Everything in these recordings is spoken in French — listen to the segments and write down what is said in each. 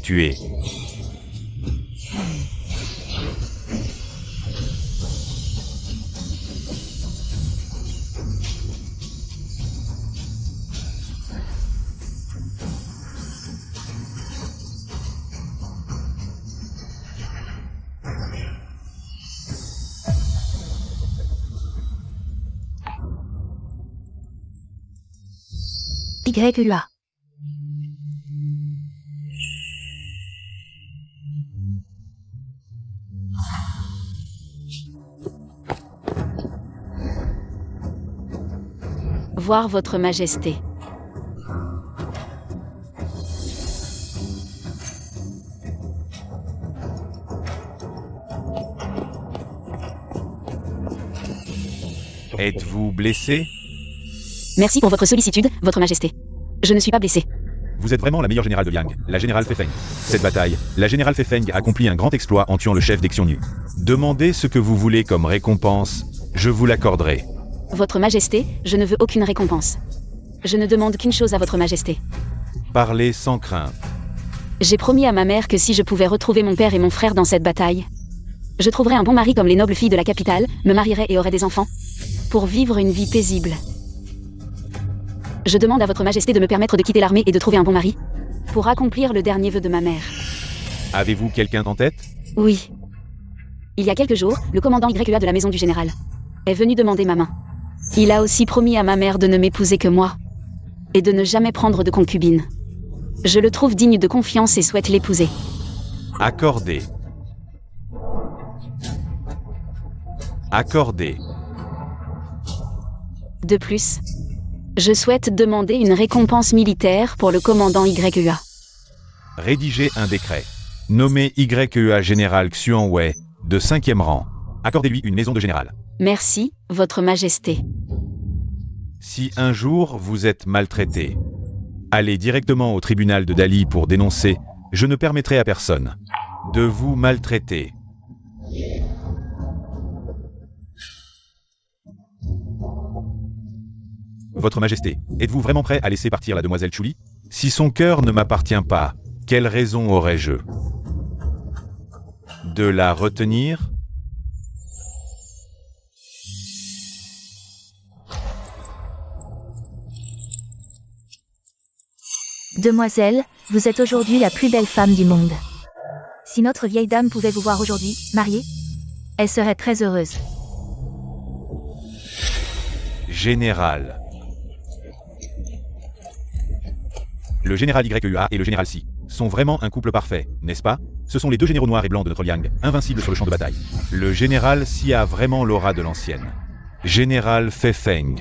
tuer. YUA. Voir votre majesté. Êtes-vous blessé? Merci pour votre sollicitude, votre majesté. Je ne suis pas blessé. Vous êtes vraiment la meilleure générale de Liang, la générale Fei Feng. Cette bataille, la générale Fei Feng accomplit un grand exploit en tuant le chef des Xiongnu. Demandez ce que vous voulez comme récompense, je vous l'accorderai. Votre majesté, je ne veux aucune récompense. Je ne demande qu'une chose à votre majesté. Parlez sans crainte. J'ai promis à ma mère que si je pouvais retrouver mon père et mon frère dans cette bataille, je trouverais un bon mari comme les nobles filles de la capitale, me marierais et aurais des enfants, pour vivre une vie paisible. Je demande à votre majesté de me permettre de quitter l'armée et de trouver un bon mari, pour accomplir le dernier vœu de ma mère. Avez-vous quelqu'un en tête? Oui. Il y a quelques jours, le commandant YUA de la maison du général est venu demander ma main. Il a aussi promis à ma mère de ne m'épouser que moi, et de ne jamais prendre de concubine. Je le trouve digne de confiance et souhaite l'épouser. Accordé. Accordé. De plus, je souhaite demander une récompense militaire pour le commandant YUA. Rédigez un décret. Nommez YUA général Xuan Wei, de 5e rang. Accordez-lui une maison de général. Merci, votre majesté. Si un jour vous êtes maltraité, allez directement au tribunal de Dali pour dénoncer. Je ne permettrai à personne de vous maltraiter. Votre Majesté, êtes-vous vraiment prêt à laisser partir la demoiselle Chuli? Si son cœur ne m'appartient pas, quelle raison aurais-je de la retenir? Demoiselle, vous êtes aujourd'hui la plus belle femme du monde. Si notre vieille dame pouvait vous voir aujourd'hui, mariée, elle serait très heureuse. Général. Le général YUA et le général Si sont vraiment un couple parfait, n'est-ce pas? Ce sont les deux généraux noirs et blancs de notre Liang, invincibles sur le champ de bataille. Le général Si a vraiment l'aura de l'ancienne. Général Fei Feng.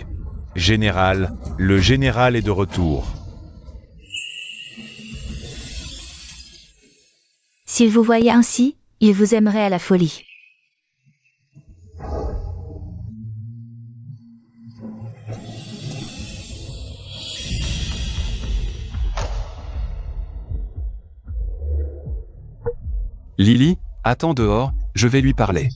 Général, le général est de retour. S'il vous voyait ainsi, il vous aimerait à la folie. Lily, attends dehors, je vais lui parler.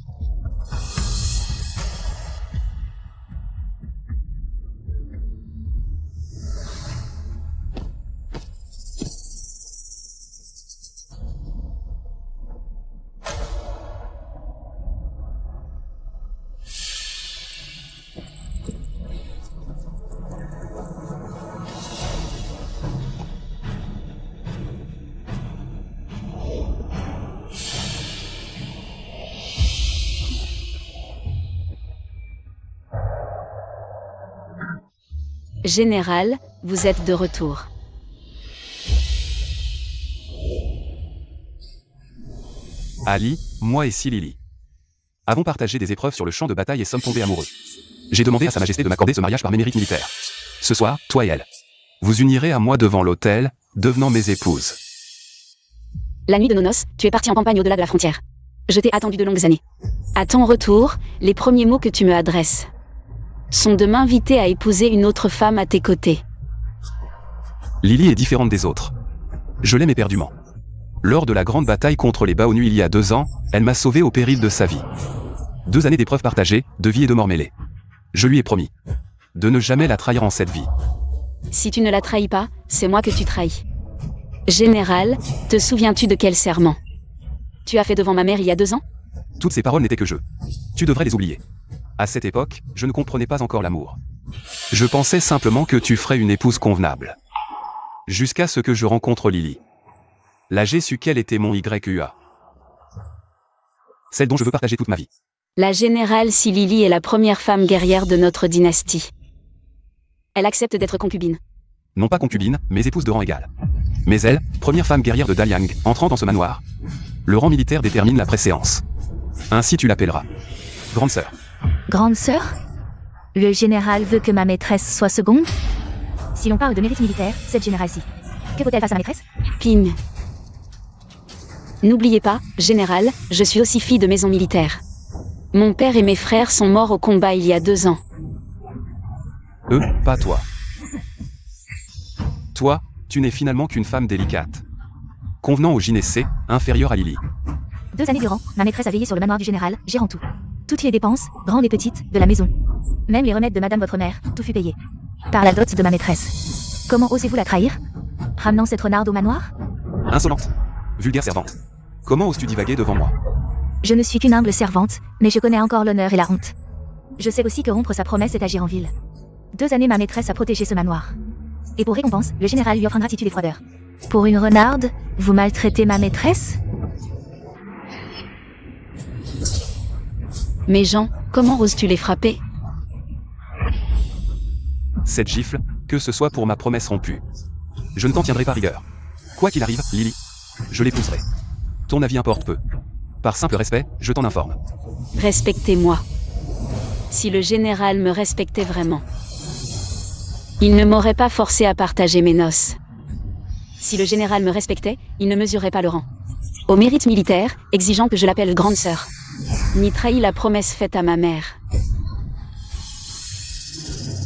Général, vous êtes de retour. Ali, moi et Si Lily avons partagé des épreuves sur le champ de bataille et sommes tombés amoureux. J'ai demandé à Sa Majesté de m'accorder ce mariage par mes mérites militaires. Ce soir, toi et elle, vous unirez à moi devant l'autel, devenant mes épouses. La nuit de nos noces, tu es parti en campagne au-delà de la frontière. Je t'ai attendu de longues années. À ton retour, les premiers mots que tu me adresses sont de m'inviter à épouser une autre femme à tes côtés. Lily est différente des autres. Je l'aime éperdument. Lors de la grande bataille contre les Baonu il y a 2 ans, elle m'a sauvé au péril de sa vie. 2 années d'épreuves partagées, de vie et de mort mêlée. Je lui ai promis de ne jamais la trahir en cette vie. Si tu ne la trahis pas, c'est moi que tu trahis. Général, te souviens-tu de quel serment tu as fait devant ma mère il y a 2 ans? Toutes ces paroles n'étaient que jeux. Tu devrais les oublier. À cette époque, je ne comprenais pas encore l'amour. Je pensais simplement que tu ferais une épouse convenable. Jusqu'à ce que je rencontre Lily. Là j'ai su quel était mon YUA. Celle dont je veux partager toute ma vie. La générale Si Lily est la première femme guerrière de notre dynastie. Elle accepte d'être concubine. Non pas concubine, mais épouse de rang égal. Mais elle, première femme guerrière de Daliang, entrant dans ce manoir. Le rang militaire détermine la préséance. Ainsi tu l'appelleras. Grande sœur. Grande sœur? Le général veut que ma maîtresse soit seconde? Si l'on parle de mérite militaire, cette générale-ci. Que vaut-elle face à ma maîtresse? Ping. N'oubliez pas, général, je suis aussi fille de maison militaire. Mon père et mes frères sont morts au combat il y a 2 ans. Eux, pas toi. Toi, tu n'es finalement qu'une femme délicate. Convenant au gynécée, inférieure à Lily. 2 années durant, ma maîtresse a veillé sur le manoir du général, gérant tout. Toutes les dépenses, grandes et petites, de la maison. Même les remèdes de madame votre mère, tout fut payé. Par la dot de ma maîtresse. Comment osez-vous la trahir? Ramenant cette renarde au manoir? Insolente. Vulgaire servante. Comment oses-tu divaguer devant moi? Je ne suis qu'une humble servante, mais je connais encore l'honneur et la honte. Je sais aussi que rompre sa promesse est agir en ville. 2 années ma maîtresse a protégé ce manoir. Et pour récompense, le général lui offre ingratitude et froideur. Pour une renarde, vous maltraitez ma maîtresse? Mes gens, comment oses-tu les frapper? Cette gifle, que ce soit pour ma promesse rompue. Je ne t'en tiendrai pas rigueur. Quoi qu'il arrive, Lily, je l'épouserai. Ton avis importe peu. Par simple respect, je t'en informe. Respectez-moi. Si le général me respectait vraiment, il ne m'aurait pas forcé à partager mes noces. Si le général me respectait, il ne mesurerait pas le rang. Au mérite militaire, exigeant que je l'appelle grande sœur. Ni trahi la promesse faite à ma mère.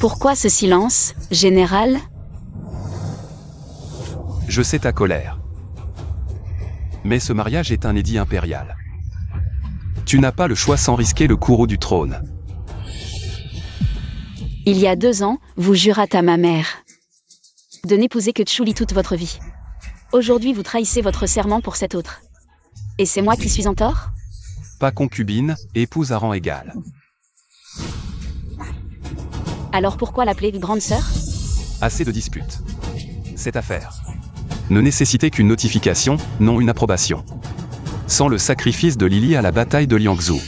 Pourquoi ce silence, général? Je sais ta colère. Mais ce mariage est un édit impérial. Tu n'as pas le choix sans risquer le courroux du trône. Il y a 2 ans, vous jurâtes à ma mère de n'épouser que Tchouli toute votre vie. Aujourd'hui, vous trahissez votre serment pour cet autre. Et c'est moi qui suis en tort? Pas concubine, épouse à rang égal. Alors pourquoi l'appeler grande sœur? Assez de disputes. Cette affaire ne nécessitait qu'une notification, non une approbation. Sans le sacrifice de Lily à la bataille de Liangzhou.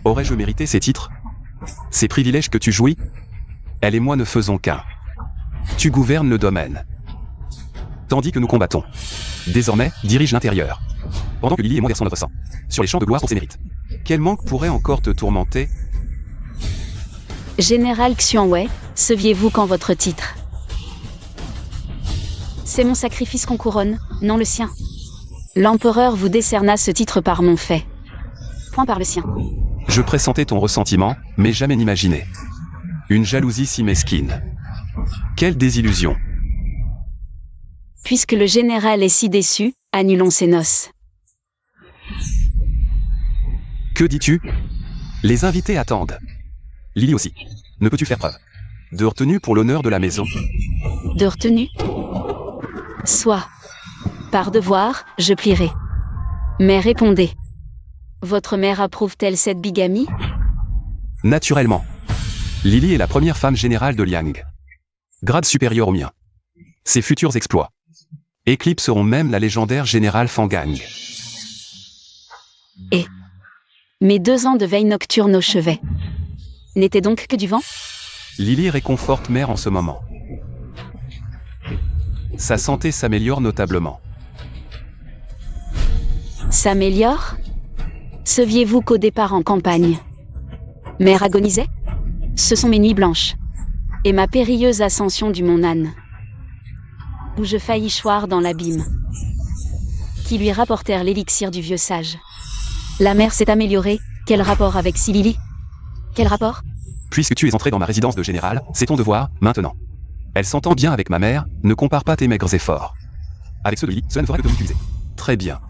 Aurais-je mérité ces titres? Ces privilèges que tu jouis? Elle et moi ne faisons qu'un. Tu gouvernes le domaine. Tandis que nous combattons. Désormais, dirige l'intérieur. Pendant que Lily et moi versons notre sang. Sur les champs de gloire pour ses mérites. Quel manque pourrait encore te tourmenter? Général Xuanwei, saviez-vous qu'en votre titre? C'est mon sacrifice qu'on couronne, non le sien. L'empereur vous décerna ce titre par mon fait. Point par le sien. Je pressentais ton ressentiment, mais jamais n'imaginais. Une jalousie si mesquine. Quelle désillusion. Puisque le général est si déçu, annulons ses noces. Que dis-tu? Les invités attendent. Lily aussi. Ne peux-tu faire preuve de retenue pour l'honneur de la maison? De retenue? Soit. Par devoir, je plierai. Mais répondez. Votre mère approuve-t-elle cette bigamie? Naturellement. Lily est la première femme générale de Liang. Grade supérieur au mien. Ses futurs exploits éclipseront même la légendaire générale Fangang. Et mes 2 ans de veille nocturne au chevet n'étaient donc que du vent? Lily réconforte mère en ce moment. Sa santé s'améliore notablement. S'améliore? Saviez-vous qu'au départ en campagne, mère agonisait? Ce sont mes nuits blanches et ma périlleuse ascension du mont Nan, où je faillis choir dans l'abîme, qui lui rapportèrent l'élixir du vieux sage. La mère s'est améliorée, quel rapport avec Si Lily? Quel rapport? Puisque tu es entré dans ma résidence de général, c'est ton devoir, maintenant. Elle s'entend bien avec ma mère, ne compare pas tes maigres efforts. Avec ceux de Lily, cela ne fera que te utiliser. Très bien.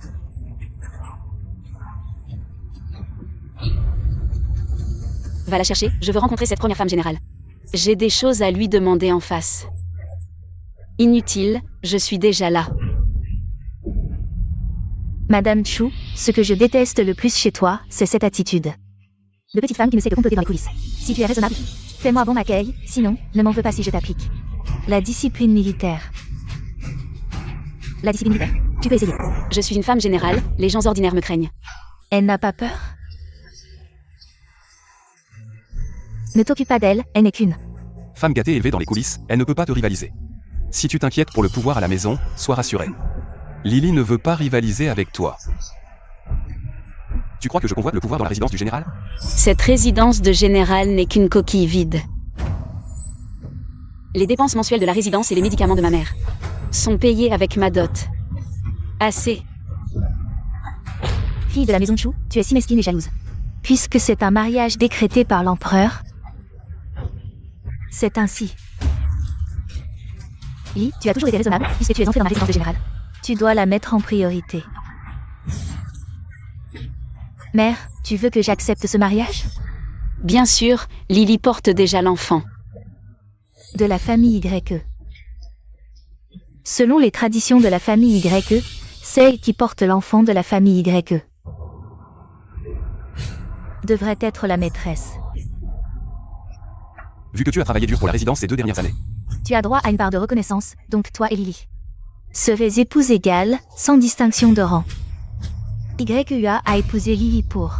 Va la chercher, je veux rencontrer cette première femme générale. J'ai des choses à lui demander en face. Inutile, je suis déjà là. Madame Chu, ce que je déteste le plus chez toi, c'est cette attitude de petite femme qui ne sait que comploter dans les coulisses. Si tu es raisonnable, fais-moi bon accueil, sinon, ne m'en veux pas si je t'applique. La discipline militaire. La discipline militaire. Tu peux essayer. Je suis une femme générale, les gens ordinaires me craignent. Elle n'a pas peur. Ne t'occupe pas d'elle, elle n'est qu'une. Femme gâtée élevée dans les coulisses, elle ne peut pas te rivaliser. Si tu t'inquiètes pour le pouvoir à la maison, sois rassuré. Lily ne veut pas rivaliser avec toi. Tu crois que je convoite le pouvoir dans la résidence du général? Cette résidence de général n'est qu'une coquille vide. Les dépenses mensuelles de la résidence et les médicaments de ma mère sont payés avec ma dot. Assez. Fille de la maison Chu, tu es si mesquine et jalouse. Puisque c'est un mariage décrété par l'empereur, c'est ainsi. Lily, tu as toujours été raisonnable, puisque tu es entrée dans la résidence de général. Tu dois la mettre en priorité. Mère, tu veux que j'accepte ce mariage? Bien sûr, Lily porte déjà l'enfant. De la famille YE. Selon les traditions de la famille YE, c'est elle qui porte l'enfant de la famille YE. Devrait être la maîtresse. Vu que tu as travaillé dur pour la résidence ces 2 dernières années. Tu as droit à une part de reconnaissance, donc toi et Lily serez épouses égales, sans distinction de rang. YEA a épousé Lily pour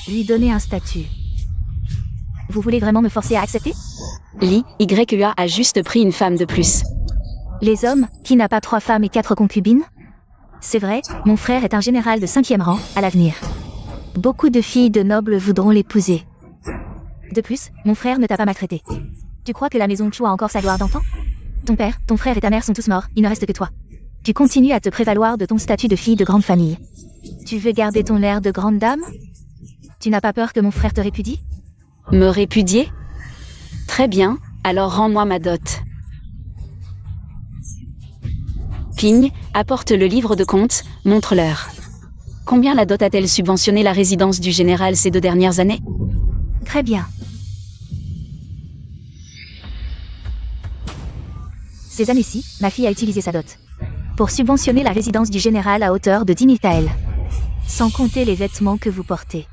lui donner un statut. Vous voulez vraiment me forcer à accepter? YEA a juste pris une femme de plus. Les hommes, qui n'a pas 3 femmes et 4 concubines? C'est vrai, mon frère est un général de 5e rang, à l'avenir. Beaucoup de filles de nobles voudront l'épouser. De plus, mon frère ne t'a pas maltraité. Tu crois que la maison Chu a encore sa gloire d'antan? Ton père, ton frère et ta mère sont tous morts, il ne reste que toi. Tu continues à te prévaloir de ton statut de fille de grande famille. Tu veux garder ton air de grande dame? Tu n'as pas peur que mon frère te répudie? Me répudier? Très bien, alors rends-moi ma dot. Ping, apporte le livre de compte, montre-leur. Combien la dot a-t-elle subventionné la résidence du général ces 2 dernières années? Très bien. Ces années-ci, ma fille a utilisé sa dot pour subventionner la résidence du général à hauteur de 10 000 taels. Sans compter les vêtements que vous portez.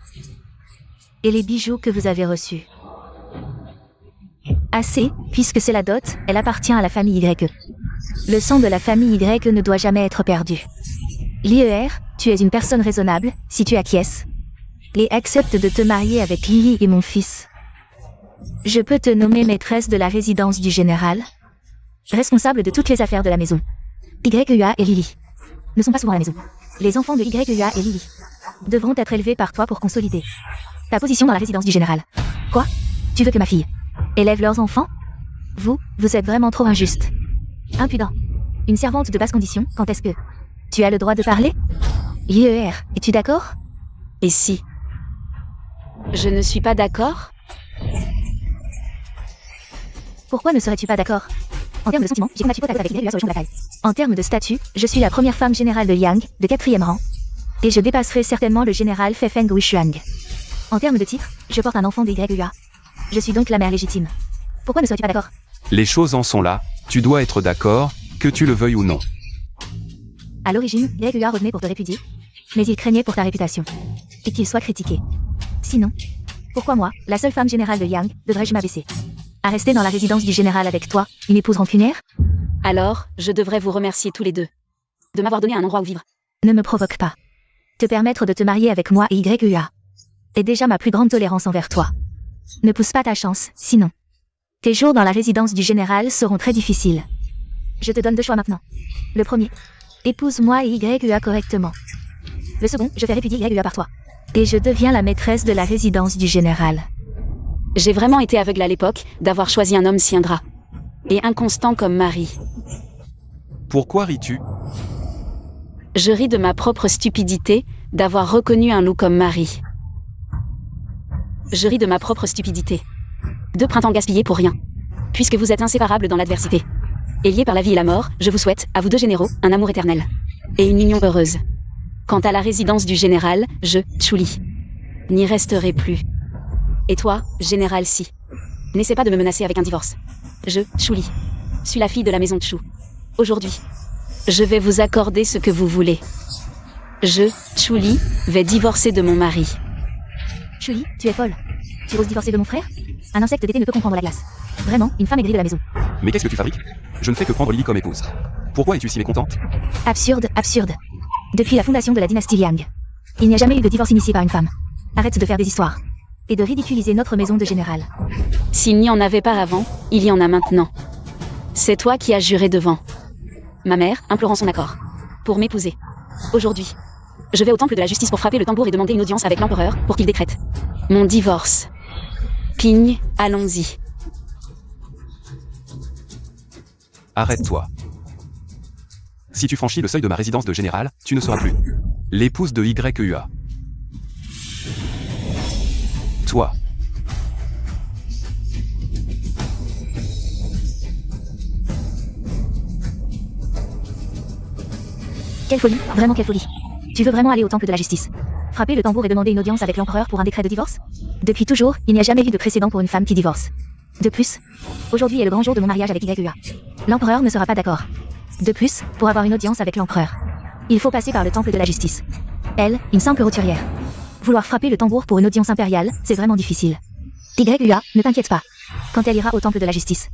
Et les bijoux que vous avez reçus. Assez, puisque c'est la dot, elle appartient à la famille YE. Le sang de la famille YE ne doit jamais être perdu. L'IER, tu es une personne raisonnable, si tu acquiesces. Et accepte de te marier avec Lily et mon fils. Je peux te nommer maîtresse de la résidence du général, responsable de toutes les affaires de la maison. YEA et Lily ne sont pas souvent à la maison. Les enfants de YEA et Lily devront être élevés par toi pour consolider ta position dans la résidence du général. Quoi? Tu veux que ma fille élève leurs enfants? Vous êtes vraiment trop injuste. Impudent. Une servante de basse condition, quand est-ce que tu as le droit de parler? IER, es-tu d'accord? Et si je ne suis pas d'accord? Pourquoi ne serais-tu pas d'accord? En termes de sentiments, j'ai combattu côte à côte avec YEA sur le champ de bataille. En termes de statut, je suis la première femme générale de Yang, de 4e rang. Et je dépasserai certainement le général Fei-Feng Wishuang. En termes de titre, je porte un enfant de YEA. Je suis donc la mère légitime. Pourquoi ne serais-tu pas d'accord? Les choses en sont là, tu dois être d'accord, que tu le veuilles ou non. À l'origine, YEA revenait pour te répudier, mais il craignait pour ta réputation. Et qu'il soit critiqué. Sinon, pourquoi moi, la seule femme générale de Yang, devrais-je m'abaisser à rester dans la résidence du général avec toi, une épouse rancunière? Alors, je devrais vous remercier tous les deux de m'avoir donné un endroit où vivre. Ne me provoque pas. Te permettre de te marier avec moi et YEA est déjà ma plus grande tolérance envers toi. Ne pousse pas ta chance, sinon tes jours dans la résidence du général seront très difficiles. Je te donne 2 choix maintenant. Le premier, épouse-moi et YEA correctement. Le second, je fais répudier YEA par toi. Et je deviens la maîtresse de la résidence du général. J'ai vraiment été aveugle à l'époque d'avoir choisi un homme si ingrat et inconstant comme mari. Pourquoi ris-tu? Je ris de ma propre stupidité d'avoir reconnu un loup comme mari. Je ris de ma propre stupidité. 2 printemps gaspillés pour rien. Puisque vous êtes inséparables dans l'adversité et liés par la vie et la mort, je vous souhaite, à vous 2 généraux, un amour éternel et une union heureuse. Quant à la résidence du général, je, Chuli, n'y resterai plus. Et toi, général Si, n'essaie pas de me menacer avec un divorce. Je, Chuli, suis la fille de la maison Chu. Aujourd'hui, je vais vous accorder ce que vous voulez. Je, Chuli, vais divorcer de mon mari. Chuli, tu es folle. Tu oses divorcer de mon frère? Un insecte d'été ne peut comprendre la glace. Vraiment, une femme aigrie de la maison. Mais qu'est-ce que tu fabriques? Je ne fais que prendre Lily comme épouse. Pourquoi es-tu si mécontente? Absurde, absurde. Depuis la fondation de la dynastie Liang, il n'y a jamais eu de divorce initié par une femme. Arrête de faire des histoires. Et de ridiculiser notre maison de général. S'il n'y en avait pas avant, il y en a maintenant. C'est toi qui as juré devant ma mère, implorant son accord pour m'épouser. Aujourd'hui, je vais au temple de la justice pour frapper le tambour et demander une audience avec l'empereur pour qu'il décrète mon divorce. Ping, allons-y. Arrête-toi. Si tu franchis le seuil de ma résidence de général, tu ne seras plus l'épouse de YEA. Toi. Quelle folie, vraiment quelle folie. Tu veux vraiment aller au temple de la justice? Frapper le tambour et demander une audience avec l'empereur pour un décret de divorce? Depuis toujours, il n'y a jamais eu de précédent pour une femme qui divorce. De plus, aujourd'hui est le grand jour de mon mariage avec YEA. L'empereur ne sera pas d'accord. De plus, pour avoir une audience avec l'empereur, il faut passer par le temple de la justice. Elle, une simple roturière. Vouloir frapper le tambour pour une audience impériale, c'est vraiment difficile. YEA, ne t'inquiète pas. Quand elle ira au temple de la justice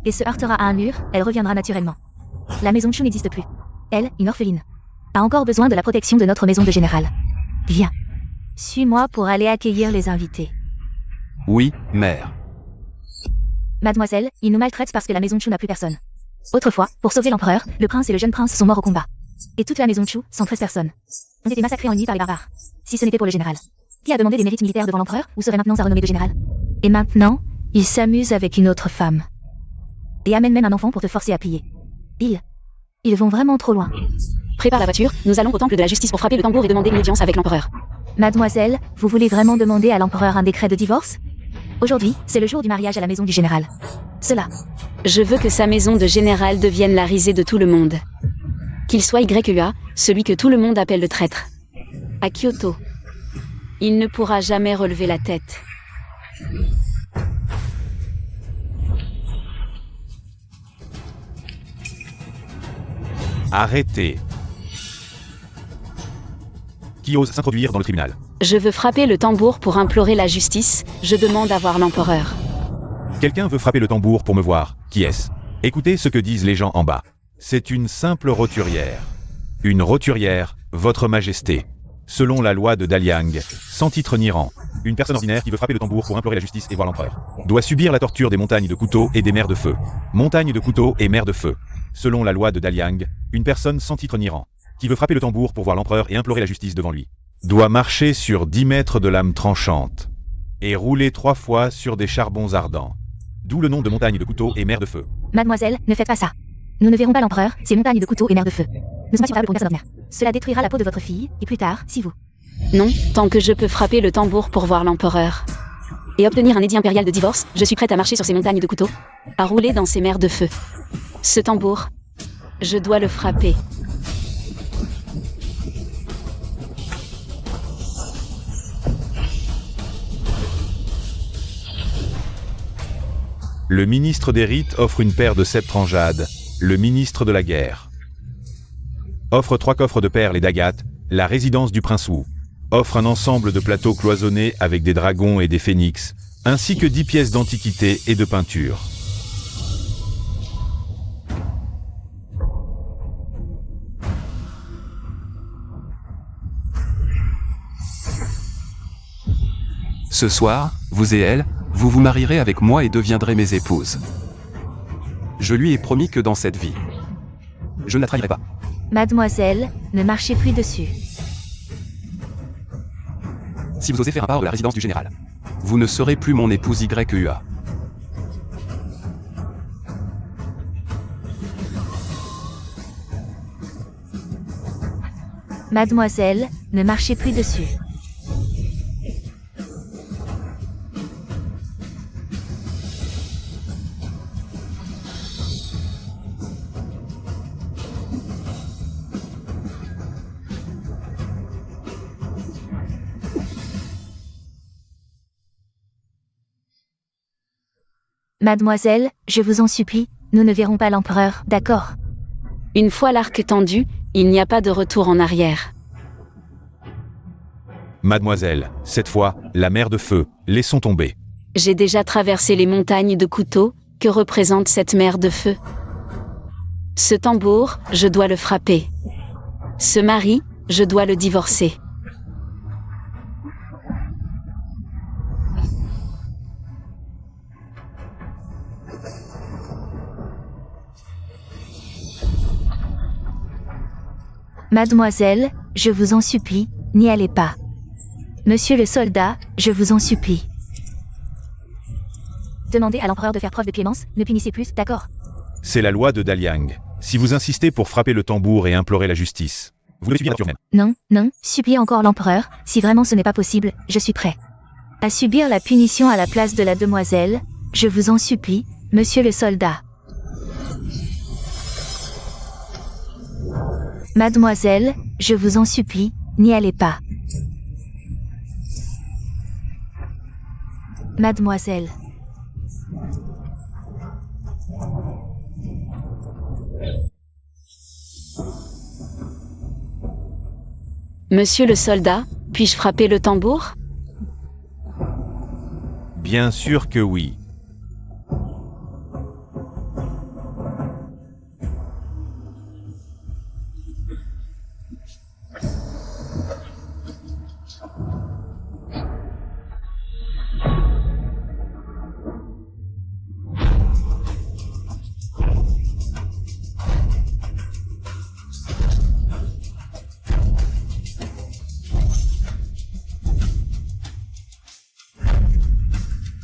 et se heurtera à un mur, elle reviendra naturellement. La maison Chu n'existe plus. Elle, une orpheline, a encore besoin de la protection de notre maison de général. Viens. Suis-moi pour aller accueillir les invités. Oui, mère. Mademoiselle, ils nous maltraitent parce que la maison Chu n'a plus personne. Autrefois, pour sauver l'empereur, le prince et le jeune prince sont morts au combat. Et toute la maison Chu, 113 personnes, ont été massacrées en une nuit par les barbares. Si ce n'était pour le général, qui a demandé des mérites militaires devant l'empereur, ou serait maintenant sa renommée de général? Et maintenant, il s'amuse avec une autre femme. Et amène même un enfant pour te forcer à plier. Ils vont vraiment trop loin. Prépare la voiture, nous allons au temple de la justice pour frapper le tambour et demander une audience avec l'empereur. Mademoiselle, vous voulez vraiment demander à l'empereur un décret de divorce? Aujourd'hui, c'est le jour du mariage à la maison du général. Cela. Je veux que sa maison de général devienne la risée de tout le monde. Qu'il soit YEA, celui que tout le monde appelle le traître. À Kyoto, il ne pourra jamais relever la tête. Arrêtez. Qui ose s'introduire dans le tribunal? Je veux frapper le tambour pour implorer la justice, je demande à voir l'empereur. Quelqu'un veut frapper le tambour pour me voir. Qui est-ce? Écoutez ce que disent les gens en bas. C'est une simple roturière. Une roturière, votre majesté. Selon la loi de Daliang, sans titre ni rang, une personne ordinaire qui veut frapper le tambour pour implorer la justice et voir l'empereur doit subir la torture des montagnes de couteaux et des mers de feu. Montagnes de couteaux et mers de feu. Selon la loi de Daliang, une personne sans titre ni rang, qui veut frapper le tambour pour voir l'empereur et implorer la justice devant lui, doit marcher sur 10 mètres de lame tranchante et rouler 3 fois sur des charbons ardents. D'où le nom de montagne de couteaux et mer de feu. Mademoiselle, ne faites pas ça. Nous ne verrons pas l'empereur, ces montagnes de couteaux et mer de feu ne sont pas supportables pour une personne ordinaire. Cela détruira la peau de votre fille, et plus tard, si vous... Non, tant que je peux frapper le tambour pour voir l'empereur et obtenir un édit impérial de divorce, je suis prête à marcher sur ces montagnes de couteaux, à rouler dans ces mers de feu. Ce tambour, je dois le frapper. Le ministre des rites offre une paire de sceptres en jade, le ministre de la guerre. Offre 3 coffres de perles et d'agates, la résidence du prince Wu. Offre un ensemble de plateaux cloisonnés avec des dragons et des phénix, ainsi que 10 pièces d'antiquité et de peinture. Ce soir, vous et elle, vous vous marierez avec moi et deviendrez mes épouses. Je lui ai promis que dans cette vie, je ne la trahirai pas. Mademoiselle, ne marchez plus dessus. Si vous osez faire un pas hors de la résidence du général, vous ne serez plus mon épouse YEA. Mademoiselle, ne marchez plus dessus. Mademoiselle, je vous en supplie, nous ne verrons pas l'empereur, d'accord? Une fois l'arc tendu, il n'y a pas de retour en arrière. Mademoiselle, cette fois, la mer de feu, laissons tomber. J'ai déjà traversé les montagnes de couteaux que représente cette mer de feu. Ce tambour, je dois le frapper. Ce mari, je dois le divorcer. Mademoiselle, je vous en supplie, n'y allez pas. Monsieur le soldat, je vous en supplie. Demandez à l'empereur de faire preuve de clémence, ne punissez plus, d'accord? C'est la loi de Daliang. Si vous insistez pour frapper le tambour et implorer la justice, vous le subirez à nature même. Non, non, suppliez encore l'empereur, si vraiment ce n'est pas possible, je suis prêt. À subir la punition à la place de la demoiselle, je vous en supplie, monsieur le soldat. Mademoiselle, je vous en supplie, n'y allez pas. Mademoiselle. Monsieur le soldat, puis-je frapper le tambour? Bien sûr que oui.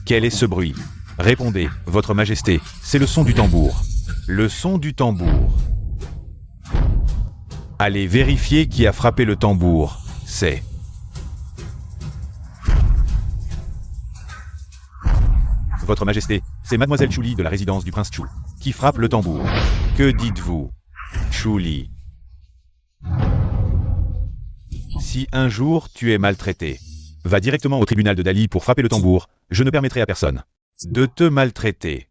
Quel est ce bruit? Répondez, Votre Majesté, c'est le son du tambour. Le son du tambour. Allez vérifier qui a frappé le tambour. C'est... Votre Majesté, c'est Mademoiselle Chuli de la résidence du prince Chu, qui frappe le tambour. Que dites-vous, Chuli? Si un jour tu es maltraité, va directement au tribunal de Dali pour frapper le tambour, je ne permettrai à personne de te maltraiter.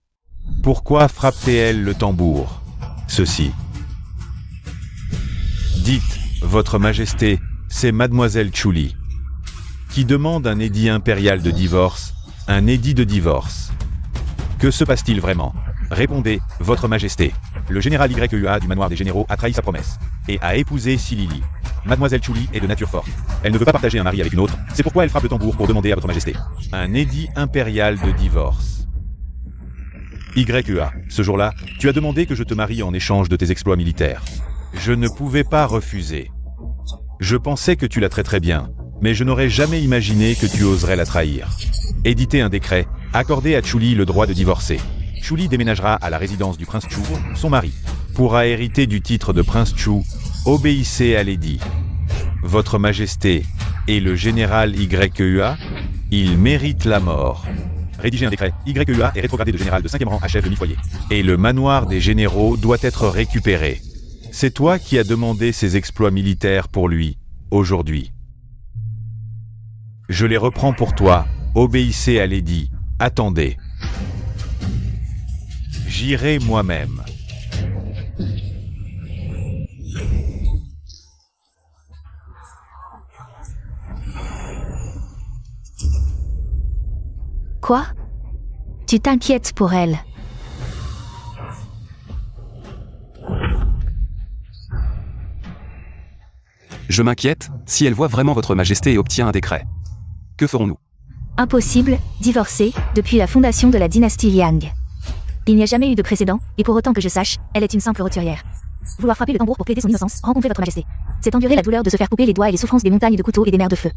Pourquoi frappe-t-elle le tambour? Ceci. Dites, Votre Majesté, c'est Mademoiselle Chuli, qui demande un édit impérial de divorce, un édit de divorce. Que se passe-t-il vraiment? Répondez, Votre Majesté. Le général YEA du manoir des généraux a trahi sa promesse, et a épousé Silili. Mademoiselle Chuli est de nature forte. Elle ne veut pas partager un mari avec une autre, c'est pourquoi elle frappe le tambour pour demander à Votre Majesté un édit impérial de divorce. YEA, ce jour-là, tu as demandé que je te marie en échange de tes exploits militaires. Je ne pouvais pas refuser. Je pensais que tu la traiterais bien, mais je n'aurais jamais imaginé que tu oserais la trahir. Éditer un décret, accorder à Chuli le droit de divorcer. Chuli déménagera à la résidence du prince Chu, son mari. Pourra hériter du titre de prince Chu, obéissez à l'édit. Votre Majesté et le général YEA, il mérite la mort. Rédiger un décret, YEA est rétrogradé de général de 5e rang à chef de mi-foyer. Et le manoir des généraux doit être récupéré. C'est toi qui as demandé ces exploits militaires pour lui, aujourd'hui. Je les reprends pour toi, obéissez à l'édit, attendez. J'irai moi-même. Quoi? Tu t'inquiètes pour elle. Je m'inquiète, si elle voit vraiment Votre Majesté et obtient un décret. Que ferons-nous? Impossible, divorcée, depuis la fondation de la dynastie Liang. Il n'y a jamais eu de précédent, et pour autant que je sache, elle est une simple roturière. Vouloir frapper le tambour pour plaider son innocence, rencontrer Votre Majesté. C'est endurer la douleur de se faire couper les doigts et les souffrances des montagnes de couteaux et des mers de feu.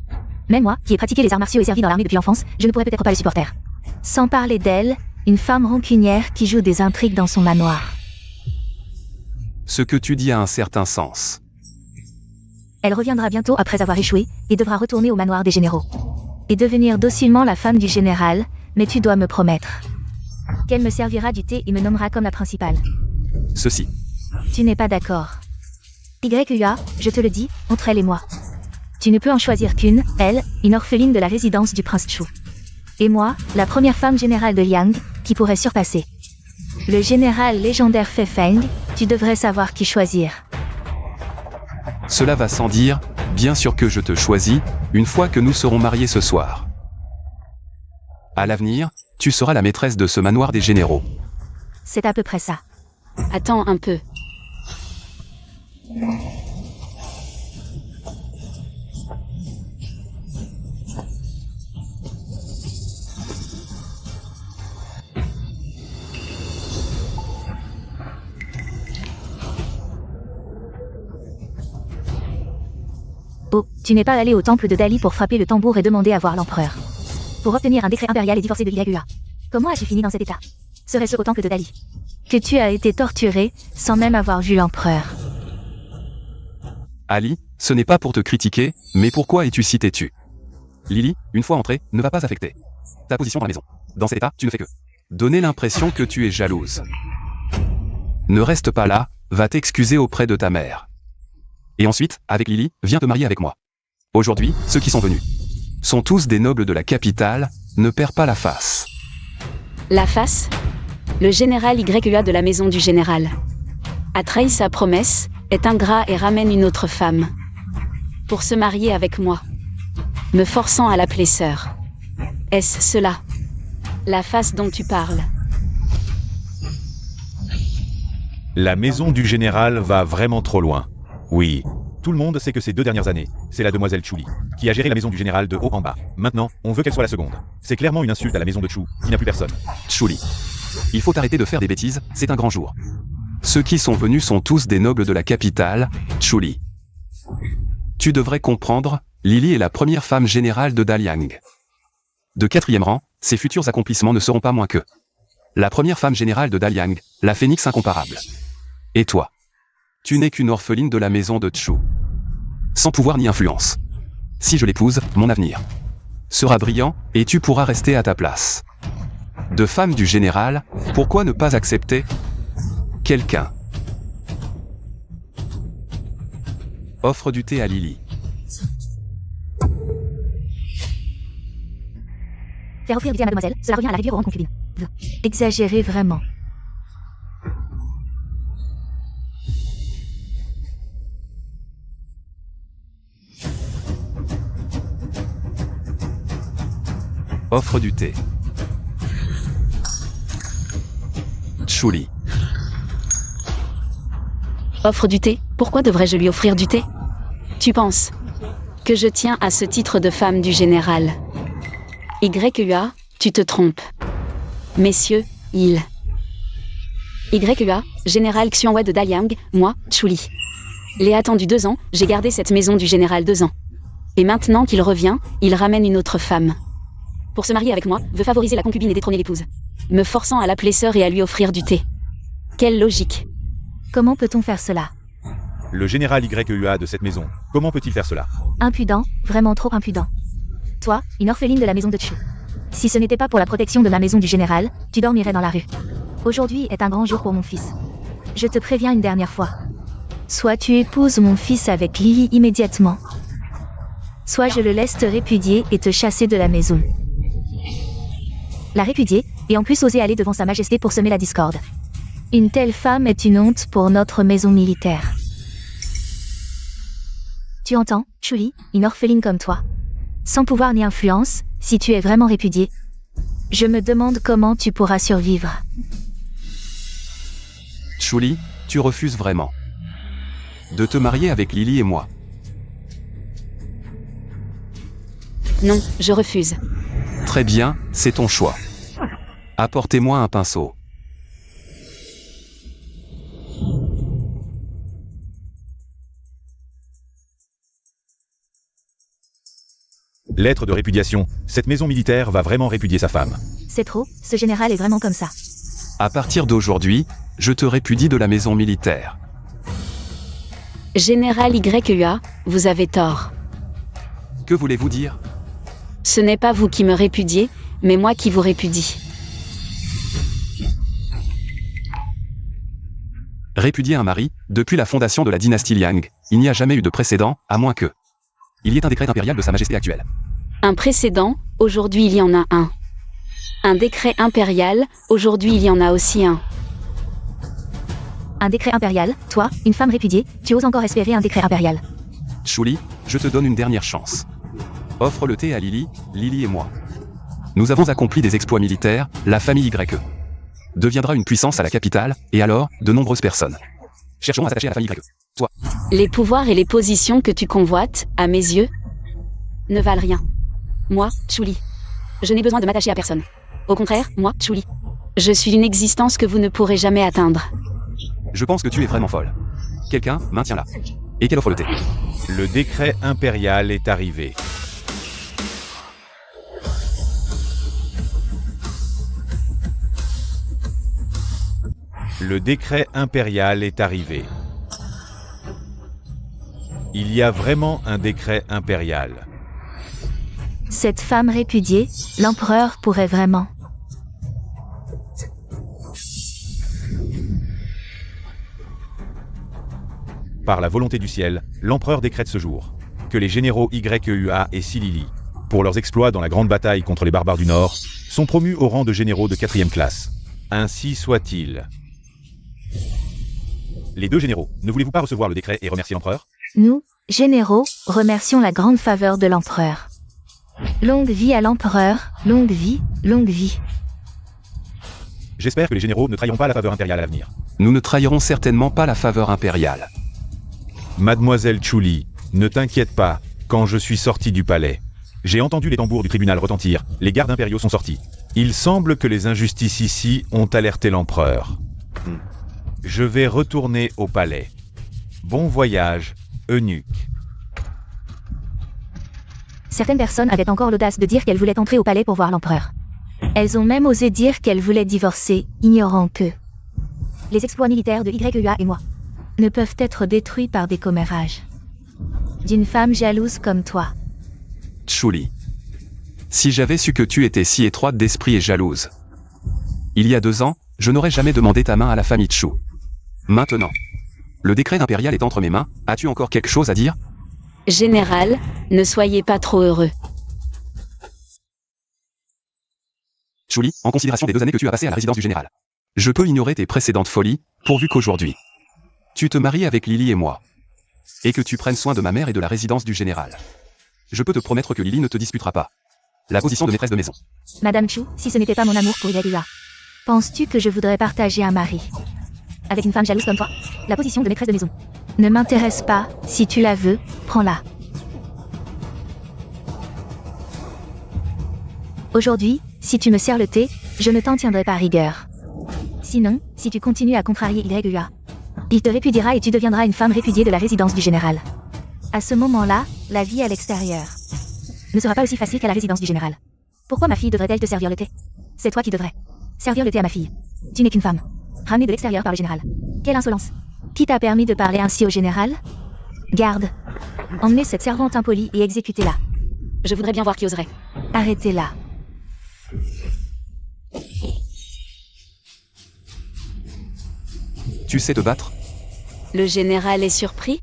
Même moi, qui ai pratiqué les arts martiaux et servi dans l'armée depuis l'enfance, je ne pourrais peut-être pas le supporter. Sans parler d'elle, une femme rancunière qui joue des intrigues dans son manoir. Ce que tu dis a un certain sens. Elle reviendra bientôt après avoir échoué, et devra retourner au manoir des généraux. Et devenir docilement la femme du général, mais tu dois me promettre qu'elle me servira du thé et me nommera comme la principale. Ceci. Tu n'es pas d'accord. YEA, je te le dis, entre elle et moi. Tu ne peux en choisir qu'une, elle, une orpheline de la résidence du prince Chu. Et moi, la première femme générale de Liang, qui pourrait surpasser le général légendaire Fei Feng, tu devrais savoir qui choisir. Cela va sans dire, Bien sûr que je te choisis, une fois que nous serons mariés ce soir. À l'avenir, tu seras la maîtresse de ce manoir des généraux. C'est à peu près ça. Attends un peu. Oh, tu n'es pas allé au temple de Dali pour frapper le tambour et demander à voir l'empereur. Pour obtenir un décret impérial et divorcer de YUA. Comment as-tu fini dans cet état? Serait-ce au temple de Dali que tu as été torturé sans même avoir vu l'empereur? Ali, ce n'est pas pour te critiquer, mais pourquoi es-tu si têtu? Lily, une fois entrée, ne va pas affecter ta position dans la maison. Dans cet état, tu ne fais que donner l'impression que tu es jalouse. Ne reste pas là, va t'excuser auprès de ta mère. Et ensuite, avec Lily, viens te marier avec moi. Aujourd'hui, ceux qui sont venus sont tous des nobles de la capitale, ne perds pas la face. La face? Le général YUA de la maison du général a trahi sa promesse, est ingrat et ramène une autre femme pour se marier avec moi, me forçant à l'appeler sœur. Est-ce cela? La face dont tu parles? La maison du général va vraiment trop loin. Oui. Tout le monde sait que ces 2 dernières années, c'est la demoiselle Chuli qui a géré la maison du général de haut en bas. Maintenant, on veut qu'elle soit la seconde. C'est clairement une insulte à la maison de Chu, qui n'a plus personne. Chuli. Il faut arrêter de faire des bêtises, c'est un grand jour. Ceux qui sont venus sont tous des nobles de la capitale, Chuli. Tu devrais comprendre, Lily est la première femme générale de Daliang. De 4e rang, ses futurs accomplissements ne seront pas moins que la première femme générale de Daliang, la phénix incomparable. Et toi? Tu n'es qu'une orpheline de la maison de Chu. Sans pouvoir ni influence. Si je l'épouse, mon avenir sera brillant, et tu pourras rester à ta place. De femme du général, pourquoi ne pas accepter quelqu'un? Offre du thé à Lily. Faire offrir du thé à mademoiselle, cela revient à la réduire au rang de concubine. Exagéré vraiment. Offre du thé. Chuli. Offre du thé? Pourquoi devrais-je lui offrir du thé? Tu penses que je tiens à ce titre de femme du général? YUA, tu te trompes. Messieurs, YUA, général Xuanhua de Daliang, moi, Chuli. L'ai attendu 2 ans, j'ai gardé cette maison du général 2 ans. Et maintenant qu'il revient, il ramène une autre femme. Pour se marier avec moi, veut favoriser la concubine et détrôner l'épouse. Me forçant à l'appeler sœur et à lui offrir du thé. Quelle logique. Comment peut-on faire cela? Le général YUA de cette maison, comment peut-il faire cela? Impudent, vraiment trop impudent. Toi, une orpheline de la maison de Chu. Si ce n'était pas pour la protection de ma maison du général, tu dormirais dans la rue. Aujourd'hui est un grand jour pour mon fils. Je te préviens une dernière fois. Soit tu épouses mon fils avec Lily immédiatement, soit je le laisse te répudier et te chasser de la maison. La répudier, et en plus oser aller devant sa majesté pour semer la discorde. Une telle femme est une honte pour notre maison militaire. Tu entends, Chuli, une orpheline comme toi. Sans pouvoir ni influence, si tu es vraiment répudié. Je me demande comment tu pourras survivre. Chuli, tu refuses vraiment de te marier avec Lily et moi. Non, je refuse. Très bien, c'est ton choix. Apportez-moi un pinceau. Lettre de répudiation. Cette maison militaire va vraiment répudier sa femme. C'est trop, ce général est vraiment comme ça. À partir d'aujourd'hui, je te répudie de la maison militaire. Général YUA, vous avez tort. Que voulez-vous dire? Ce n'est pas vous qui me répudiez, mais moi qui vous répudie. Répudier un mari, depuis la fondation de la dynastie Liang, il n'y a jamais eu de précédent, à moins que il y ait un décret impérial de Sa Majesté actuelle. Un précédent, aujourd'hui il y en a un. Un décret impérial, aujourd'hui il y en a aussi un. Un décret impérial, toi, une femme répudiée, tu oses encore espérer un décret impérial. Chuli, je te donne une dernière chance. Offre le thé à Lily, Lily et moi. Nous avons accompli des exploits militaires, la famille YE deviendra une puissance à la capitale, et alors, de nombreuses personnes chercheront à s'attacher à la famille YE. Toi, Les pouvoirs et les positions que tu convoites, à mes yeux, ne valent rien. Moi, Chuli, je n'ai besoin de m'attacher à personne. Au contraire, moi, Chuli, je suis une existence que vous ne pourrez jamais atteindre. je pense que tu es vraiment folle. Quelqu'un, maintiens-la. Et qu'elle offre le thé. Le décret impérial est arrivé. Le décret impérial est arrivé. Il y a vraiment un décret impérial. Cette femme répudiée, l'empereur pourrait vraiment. Par la volonté du ciel, l'empereur décrète ce jour que les généraux YEUA et Silili, pour leurs exploits dans la grande bataille contre les barbares du Nord, sont promus au rang de généraux de 4e classe. Ainsi soit-il. Les deux généraux, ne voulez-vous pas recevoir le décret et remercier l'empereur? Nous, généraux, remercions la grande faveur de l'empereur. Longue vie à l'empereur, longue vie, longue vie. J'espère que les généraux ne trahiront pas la faveur impériale à l'avenir. Nous ne trahirons certainement pas la faveur impériale. Mademoiselle Chuli, ne t'inquiète pas, quand je suis sorti du palais, j'ai entendu les tambours du tribunal retentir, les gardes impériaux sont sortis. Il semble que les injustices ici ont alerté l'empereur. Je vais retourner au palais. Bon voyage, eunuque. Certaines personnes avaient encore l'audace de dire qu'elles voulaient entrer au palais pour voir l'empereur. Elles ont même osé dire qu'elles voulaient divorcer, ignorant que les exploits militaires de YEA et moi ne peuvent être détruits par des commérages d'une femme jalouse comme toi. Chuli. Si j'avais su que tu étais si étroite d'esprit et jalouse. Il y a 2 ans, je n'aurais jamais demandé ta main à la famille Chu. Maintenant, le décret impérial est entre mes mains, as-tu encore quelque chose à dire? Général, ne soyez pas trop heureux. Chuli, en considération des 2 années que tu as passées à la résidence du général. Je peux ignorer tes précédentes folies, pourvu qu'aujourd'hui, tu te maries avec Lily et moi. Et que tu prennes soin de ma mère et de la résidence du général. Je peux te promettre que Lily ne te disputera pas la position de maîtresse de maison. Madame Chu, si ce n'était pas mon amour pour YEA, penses-tu que je voudrais partager un mari avec une femme jalouse comme toi? La position de maîtresse de maison ne m'intéresse pas, si tu la veux, prends-la. Aujourd'hui, si tu me sers le thé, je ne t'en tiendrai pas rigueur. Sinon, si tu continues à contrarier YEA, il te répudiera et tu deviendras une femme répudiée de la résidence du général. À ce moment-là, la vie à l'extérieur ne sera pas aussi facile qu'à la résidence du général. Pourquoi ma fille devrait-elle te servir le thé? C'est toi qui devrais servir le thé à ma fille. Tu n'es qu'une femme, ramenée de l'extérieur par le général. Quelle insolence! Qui t'a permis de parler ainsi au général? Garde. Emmenez cette servante impolie et exécutez-la. Je voudrais bien voir qui oserait. Arrêtez-la. Tu sais te battre? Le général est surpris?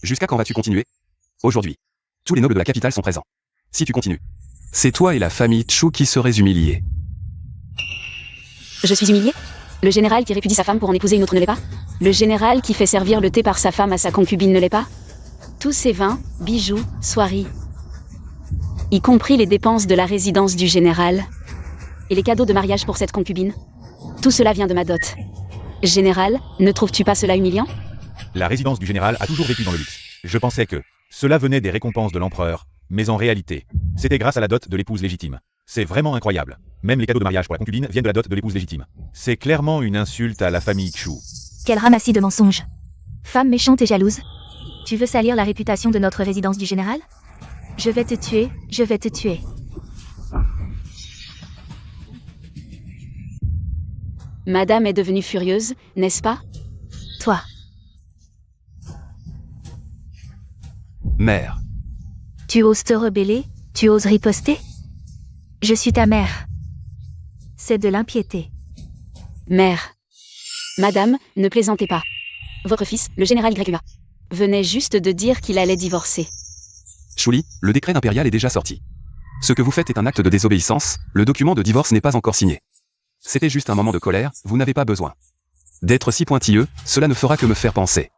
Jusqu'à quand vas-tu continuer? Aujourd'hui, tous les nobles de la capitale sont présents. Si tu continues, c'est toi et la famille Chu qui serez humiliés. Je suis humilié? Le général qui répudie sa femme pour en épouser une autre ne l'est pas? Le général qui fait servir le thé par sa femme à sa concubine ne l'est pas? Tous ces vins, bijoux, soieries, y compris les dépenses de la résidence du général, et les cadeaux de mariage pour cette concubine, tout cela vient de ma dot. Général, ne trouves-tu pas cela humiliant? La résidence du général a toujours vécu dans le luxe. Je pensais que cela venait des récompenses de l'empereur, mais en réalité, c'était grâce à la dot de l'épouse légitime. C'est vraiment incroyable. Même les cadeaux de mariage pour la concubine viennent de la dot de l'épouse légitime. C'est clairement une insulte à la famille Chu. Quel ramassis de mensonges. Femme méchante et jalouse. Tu veux salir la réputation de notre résidence du général? Je vais te tuer, je vais te tuer. Madame est devenue furieuse, n'est-ce pas? Toi. Mère. Tu oses te rebeller? Tu oses riposter? Je suis ta mère. C'est de l'impiété. Mère. Madame, ne plaisantez pas. Votre fils, le général YEA, venait juste de dire qu'il allait divorcer. Chuli, le décret impérial est déjà sorti. Ce que vous faites est un acte de désobéissance, le document de divorce n'est pas encore signé. C'était juste un moment de colère, vous n'avez pas besoin d'être si pointilleux, cela ne fera que me faire penser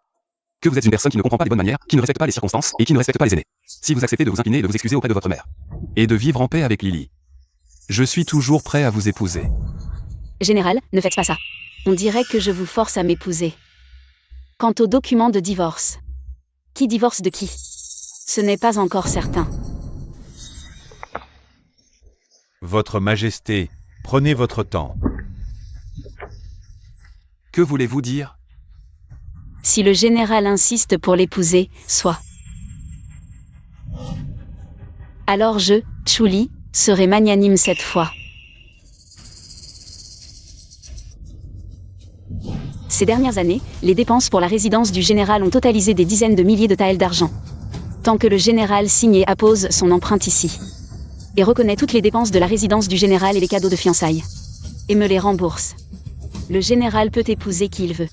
Que vous êtes une personne qui ne comprend pas les bonnes manières, qui ne respecte pas les circonstances, et qui ne respecte pas les aînés. Si vous acceptez de vous incliner et de vous excuser auprès de votre mère. Et de vivre en paix avec Lily. Je suis toujours prêt à vous épouser. Général, ne faites pas ça. On dirait que je vous force à m'épouser. Quant au document de divorce. Qui divorce de qui? Ce n'est pas encore certain. Votre Majesté, prenez votre temps. Que voulez-vous dire? Si le général insiste pour l'épouser, soit. Alors je, Chuli, serai magnanime cette fois. Ces dernières années, les dépenses pour la résidence du général ont totalisé des dizaines de milliers de taels d'argent. Tant que le général signe et appose son empreinte ici. Et reconnaît toutes les dépenses de la résidence du général et les cadeaux de fiançailles. Et me les rembourse. Le général peut épouser qui il veut.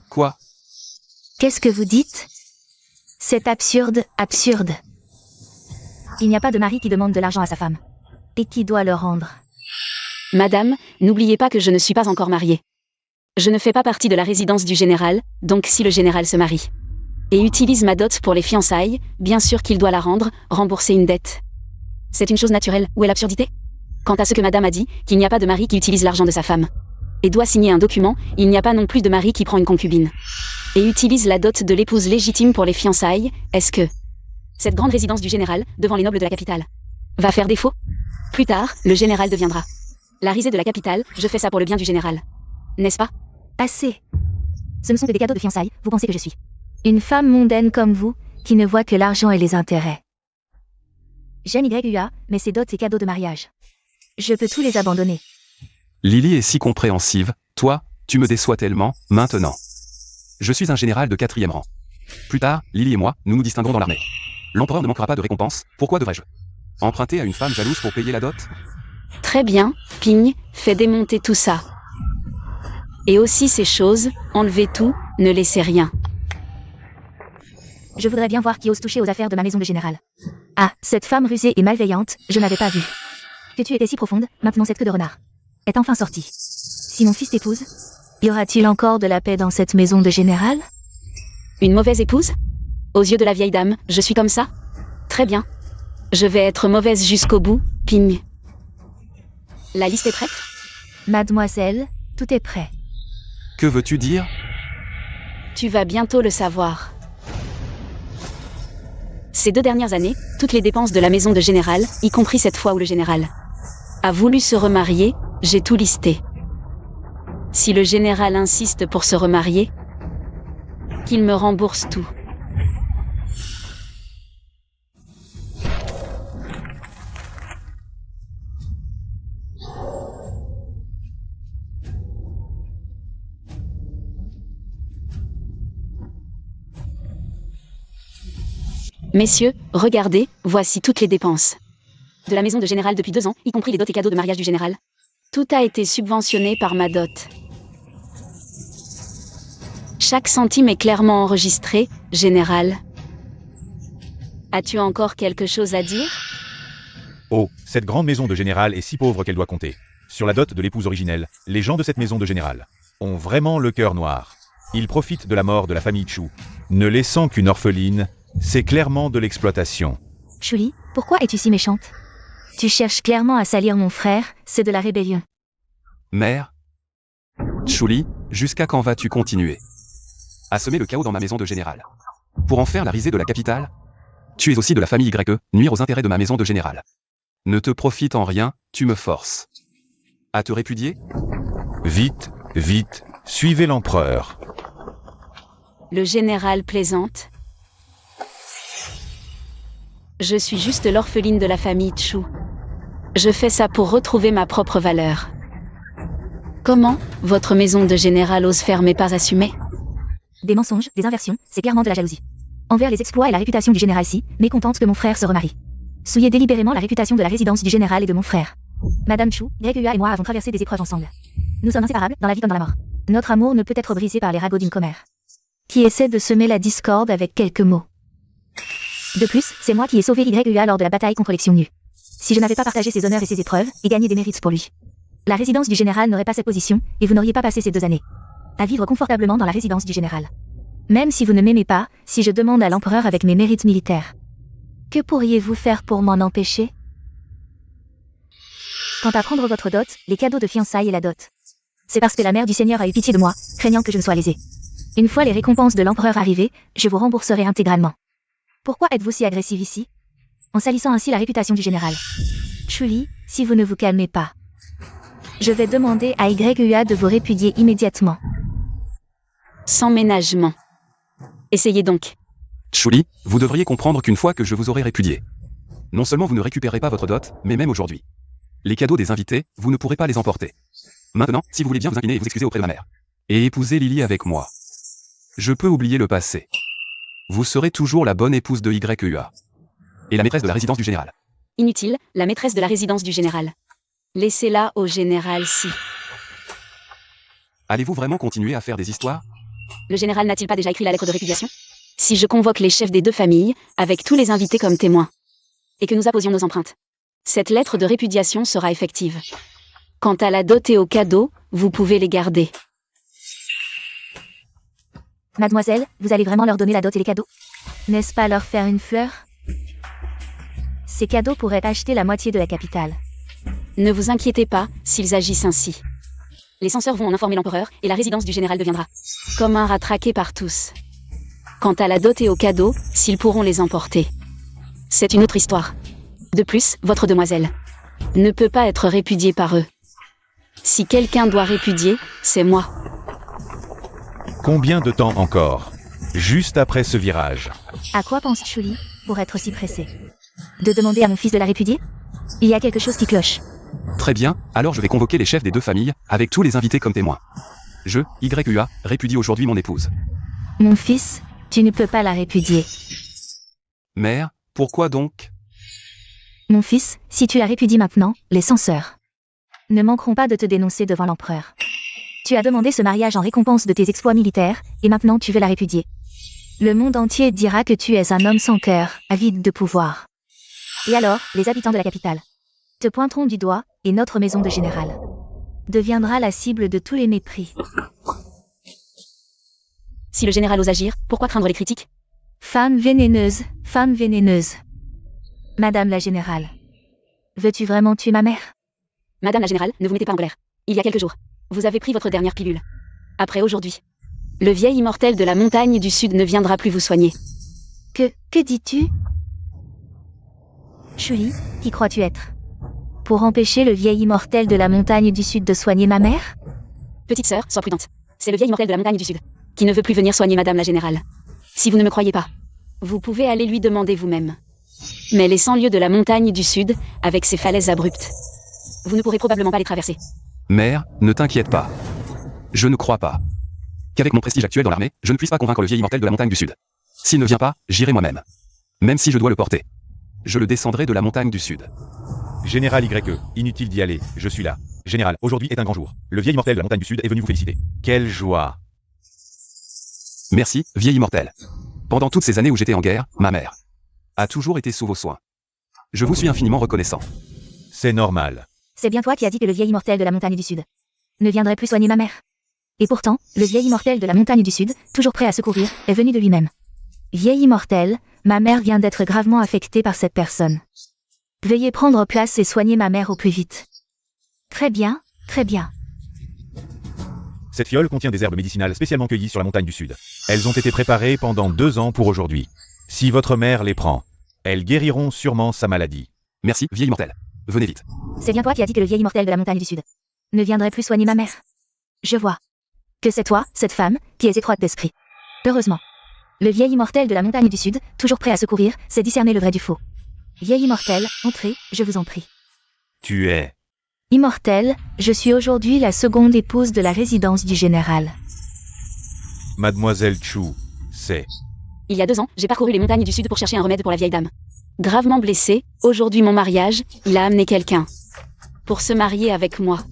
Quoi? Qu'est-ce que vous dites? C'est absurde, absurde. Il n'y a pas de mari qui demande de l'argent à sa femme. Et qui doit le rendre. Madame, n'oubliez pas que je ne suis pas encore mariée. Je ne fais pas partie de la résidence du général, donc si le général se marie et utilise ma dot pour les fiançailles, bien sûr qu'il doit la rendre, rembourser une dette. C'est une chose naturelle, où est l'absurdité? Quant à ce que madame a dit, qu'il n'y a pas de mari qui utilise l'argent de sa femme et doit signer un document, il n'y a pas non plus de mari qui prend une concubine et utilise la dot de l'épouse légitime pour les fiançailles, est-ce que cette grande résidence du général, devant les nobles de la capitale, va faire défaut? Plus tard, le général deviendra la risée de la capitale, je fais ça pour le bien du général. N'est-ce pas? Assez. Ce ne sont que des cadeaux de fiançailles, vous pensez que je suis une femme mondaine comme vous, qui ne voit que l'argent et les intérêts. J'aime YUA, mais c'est dots et cadeaux de mariage. Je peux tous les abandonner. Lily est si compréhensive, toi, tu me déçois tellement, maintenant. Je suis un général de 4e rang. Plus tard, Lily et moi, nous nous distinguerons dans l'armée. L'empereur ne manquera pas de récompense, pourquoi devrais-je emprunter à une femme jalouse pour payer la dot? Très bien, Ping, fais démonter tout ça. Et aussi ces choses, enlevez tout, ne laissez rien. Je voudrais bien voir qui ose toucher aux affaires de ma maison de général. Ah, cette femme rusée et malveillante, je n'avais pas vu. Que tu étais si profonde, maintenant cette queue de renard est enfin sortie. Si mon fils t'épouse, y aura-t-il encore de la paix dans cette maison de général? Une mauvaise épouse? Aux yeux de la vieille dame, je suis comme ça? Très bien. Je vais être mauvaise jusqu'au bout, Ping. La liste est prête? Mademoiselle, tout est prêt. Que veux-tu dire? Tu vas bientôt le savoir. Ces 2 dernières années, toutes les dépenses de la maison de général, y compris cette fois où le général a voulu se remarier, j'ai tout listé. Si le général insiste pour se remarier, qu'il me rembourse tout. Messieurs, regardez, voici toutes les dépenses de la maison de général depuis 2 ans, y compris les dots et cadeaux de mariage du général. Tout a été subventionné par ma dot. Chaque centime est clairement enregistré, général. As-tu encore quelque chose à dire? Oh, cette grande maison de général est si pauvre qu'elle doit compter. Sur la dot de l'épouse originelle, les gens de cette maison de général ont vraiment le cœur noir. Ils profitent de la mort de la famille Chu, ne laissant qu'une orpheline. C'est clairement de l'exploitation. Chuli, pourquoi es-tu si méchante? Tu cherches clairement à salir mon frère, c'est de la rébellion. Mère? Chuli, jusqu'à quand vas-tu continuer à semer le chaos dans ma maison de général? Pour en faire la risée de la capitale? Tu es aussi de la famille YE, nuire aux intérêts de ma maison de général. Ne te profite en rien, tu me forces à te répudier? Vite, vite, suivez l'empereur. Le général plaisante. Je suis juste l'orpheline de la famille Chu. Je fais ça pour retrouver ma propre valeur. Comment, votre maison de général ose faire mes pas assumés? Des mensonges, des inversions, c'est clairement de la jalousie. Envers les exploits et la réputation du général Si, mécontente que mon frère se remarie. Souillez délibérément la réputation de la résidence du général et de mon frère. Madame Chu, YUA et moi avons traversé des épreuves ensemble. Nous sommes inséparables, dans la vie comme dans la mort. Notre amour ne peut être brisé par les ragots d'une commère qui essaie de semer la discorde avec quelques mots. De plus, c'est moi qui ai sauvé YUA lors de la bataille contre les Xiongnu. Si je n'avais pas partagé ses honneurs et ses épreuves, et gagné des mérites pour lui, la résidence du général n'aurait pas cette position, et vous n'auriez pas passé ces 2 années à vivre confortablement dans la résidence du général. Même si vous ne m'aimez pas, si je demande à l'empereur avec mes mérites militaires. Que pourriez-vous faire pour m'en empêcher? Quant à prendre votre dot, les cadeaux de fiançailles et la dot. C'est parce que la mère du Seigneur a eu pitié de moi, craignant que je ne sois lésée. Une fois les récompenses de l'empereur arrivées, je vous rembourserai intégralement. Pourquoi êtes-vous si agressive ici? En salissant ainsi la réputation du général. Chuli, si vous ne vous calmez pas. Je vais demander à YUA de vous répudier immédiatement. Sans ménagement. Essayez donc. Chuli, vous devriez comprendre qu'une fois que je vous aurai répudié, non seulement vous ne récupérez pas votre dot, mais même aujourd'hui. Les cadeaux des invités, vous ne pourrez pas les emporter. Maintenant, si vous voulez bien vous incliner et vous excuser auprès de ma mère. Et épouser Lily avec moi. Je peux oublier le passé. Vous serez toujours la bonne épouse de YUA. Et la maîtresse de la résidence du général. Inutile, la maîtresse de la résidence du général. Laissez-la au général si. Allez-vous vraiment continuer à faire des histoires? Le général n'a-t-il pas déjà écrit la lettre de répudiation? Si je convoque les chefs des deux familles, avec tous les invités comme témoins, et que nous apposions nos empreintes, cette lettre de répudiation sera effective. Quant à la dot et aux cadeaux, vous pouvez les garder. Mademoiselle, vous allez vraiment leur donner la dot et les cadeaux? N'est-ce pas leur faire une fleur? Ces cadeaux pourraient acheter la moitié de la capitale. Ne vous inquiétez pas, s'ils agissent ainsi. Les censeurs vont en informer l'empereur, et la résidence du général deviendra comme un rat traqué par tous. Quant à la dot et aux cadeaux, s'ils pourront les emporter. C'est une autre histoire. De plus, votre demoiselle ne peut pas être répudiée par eux. Si quelqu'un doit répudier, c'est moi. Combien de temps encore? Juste après ce virage. À quoi pense Chuli, pour être si pressé? De demander à mon fils de la répudier? Il y a quelque chose qui cloche. Très bien, alors je vais convoquer les chefs des deux familles, avec tous les invités comme témoins. Je, YUA, répudie aujourd'hui mon épouse. Mon fils, tu ne peux pas la répudier. Mère, pourquoi donc? Mon fils, si tu la répudies maintenant, les censeurs ne manqueront pas de te dénoncer devant l'empereur. Tu as demandé ce mariage en récompense de tes exploits militaires, et maintenant tu veux la répudier. Le monde entier dira que tu es un homme sans cœur, avide de pouvoir. Et alors, les habitants de la capitale te pointeront du doigt, et notre maison de général deviendra la cible de tous les mépris. Si le général ose agir, pourquoi craindre les critiques? Femme vénéneuse, femme vénéneuse. Madame la générale, veux-tu vraiment tuer ma mère? Madame la générale, ne vous mettez pas en colère. Il y a quelques jours, vous avez pris votre dernière pilule. Après aujourd'hui, le vieil immortel de la montagne du Sud ne viendra plus vous soigner. Que dis-tu? Chuli, qui crois-tu être? Pour empêcher le vieil immortel de la montagne du Sud de soigner ma mère? Petite sœur, sois prudente. C'est le vieil immortel de la montagne du Sud qui ne veut plus venir soigner Madame la générale. Si vous ne me croyez pas, vous pouvez aller lui demander vous-même. Mais les 100 lieues de la montagne du Sud, avec ses falaises abruptes, vous ne pourrez probablement pas les traverser. Mère, ne t'inquiète pas. Je ne crois pas qu'avec mon prestige actuel dans l'armée, je ne puisse pas convaincre le vieil immortel de la montagne du Sud. S'il ne vient pas, j'irai moi-même. Même si je dois le porter. Je le descendrai de la montagne du Sud. Général YE, inutile d'y aller, je suis là. Général, aujourd'hui est un grand jour. Le vieil immortel de la montagne du Sud est venu vous féliciter. Quelle joie! Merci, vieil immortel. Pendant toutes ces années où j'étais en guerre, ma mère a toujours été sous vos soins. Je vous suis infiniment reconnaissant. C'est normal. C'est bien toi qui as dit que le vieil immortel de la montagne du Sud ne viendrait plus soigner ma mère. Et pourtant, le vieil immortel de la montagne du Sud, toujours prêt à secourir, est venu de lui-même. Vieil immortel, ma mère vient d'être gravement affectée par cette personne. Veuillez prendre place et soigner ma mère au plus vite. Très bien, très bien. Cette fiole contient des herbes médicinales spécialement cueillies sur la montagne du Sud. Elles ont été préparées pendant 2 ans pour aujourd'hui. Si votre mère les prend, elles guériront sûrement sa maladie. Merci, vieil immortel. Venez vite. C'est bien toi qui as dit que le vieil immortel de la montagne du Sud ne viendrait plus soigner ma mère. Je vois que c'est toi, cette femme, qui es étroite d'esprit. Heureusement. Le vieil immortel de la montagne du Sud, toujours prêt à secourir, sait discerner le vrai du faux. Vieil immortel, entrez, je vous en prie. Tu es... Immortel, je suis aujourd'hui la seconde épouse de la résidence du général. Mademoiselle Chu, c'est... Il y a 2 ans, j'ai parcouru les montagnes du Sud pour chercher un remède pour la vieille dame. Gravement blessée, aujourd'hui mon mariage, il a amené quelqu'un pour se marier avec moi.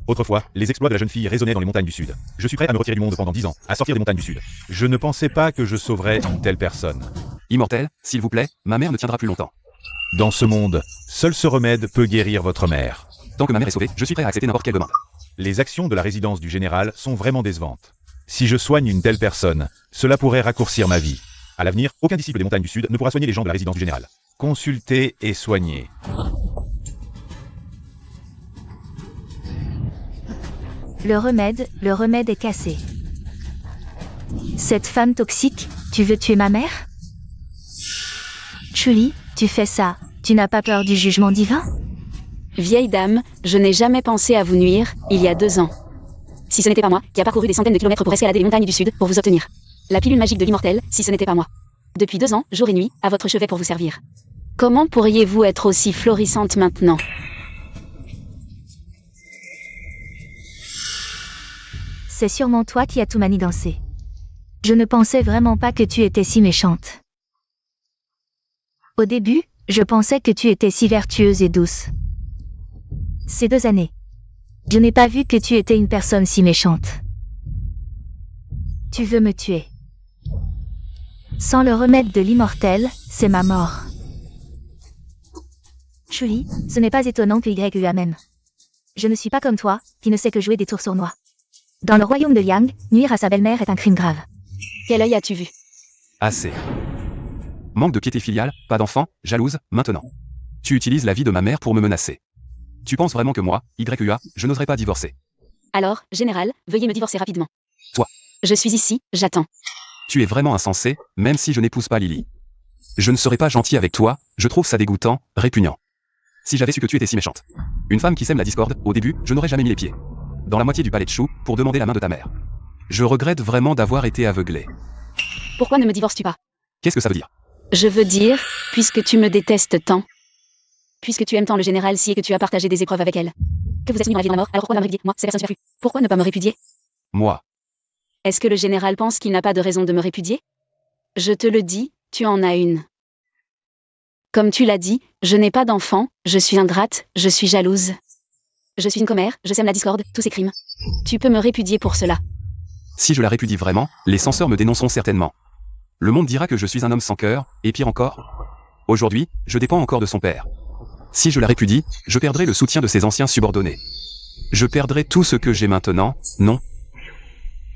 Autrefois, les exploits de la jeune fille résonnaient dans les montagnes du Sud. Je suis prêt à me retirer du monde pendant 10 ans, à sortir des montagnes du Sud. Je ne pensais pas que je sauverais une telle personne. Immortel, s'il vous plaît, ma mère ne tiendra plus longtemps. Dans ce monde, seul ce remède peut guérir votre mère. Tant que ma mère est sauvée, je suis prêt à accepter n'importe quelle demande. Les actions de la résidence du général sont vraiment décevantes. Si je soigne une telle personne, cela pourrait raccourcir ma vie. À l'avenir, aucun disciple des montagnes du Sud ne pourra soigner les gens de la résidence du général. Consulter et soigner. Le remède est cassé. Cette femme toxique, tu veux tuer ma mère? Julie, tu fais ça, tu n'as pas peur du jugement divin? Vieille dame, je n'ai jamais pensé à vous nuire, il y a 2 ans. Si ce n'était pas moi, qui a parcouru des centaines de kilomètres pour escalader les montagnes du Sud, pour vous obtenir la pilule magique de l'immortel, si ce n'était pas moi. Depuis 2 ans, jour et nuit, à votre chevet pour vous servir. Comment pourriez-vous être aussi florissante maintenant? C'est sûrement toi qui as tout manigancé. Je ne pensais vraiment pas que tu étais si méchante. Au début, je pensais que tu étais si vertueuse et douce. Ces 2 années, je n'ai pas vu que tu étais une personne si méchante. Tu veux me tuer. Sans le remède de l'immortel, c'est ma mort. Julie, ce n'est pas étonnant que YUA m'aime. Je ne suis pas comme toi, qui ne sais que jouer des tours sournois. Dans le royaume de Liang, nuire à sa belle-mère est un crime grave. Quel œil as-tu vu? Assez. Manque de piété filiale, pas d'enfant, jalouse, maintenant. Tu utilises la vie de ma mère pour me menacer. Tu penses vraiment que moi, YUA, je n'oserais pas divorcer? Alors, général, veuillez me divorcer rapidement. Toi. Je suis ici, j'attends. Tu es vraiment insensé, même si je n'épouse pas Lily. Je ne serai pas gentil avec toi, je trouve ça dégoûtant, répugnant. Si j'avais su que tu étais si méchante. Une femme qui sème la discorde, au début, je n'aurais jamais mis les pieds dans la moitié du palais de Chou, pour demander la main de ta mère. Je regrette vraiment d'avoir été aveuglé. Pourquoi ne me divorces-tu pas? Qu'est-ce que ça veut dire? Je veux dire, puisque tu me détestes tant. Puisque tu aimes tant le général Si et que tu as partagé des épreuves avec elle. Que vous êtes unis dans la vie de la mort, alors pourquoi ne pas me répudier? Moi, ces personnes superflues. Pourquoi ne pas me répudier? Moi. Est-ce que le général pense qu'il n'a pas de raison de me répudier? Je te le dis, tu en as une. Comme tu l'as dit, je n'ai pas d'enfant, je suis ingrate, je suis jalouse. Je suis une commère, je sème la discorde, tous ces crimes. Tu peux me répudier pour cela. Si je la répudie vraiment, les censeurs me dénonceront certainement. Le monde dira que je suis un homme sans cœur, et pire encore. Aujourd'hui, je dépends encore de son père. Si je la répudie, je perdrai le soutien de ses anciens subordonnés. Je perdrai tout ce que j'ai maintenant, non.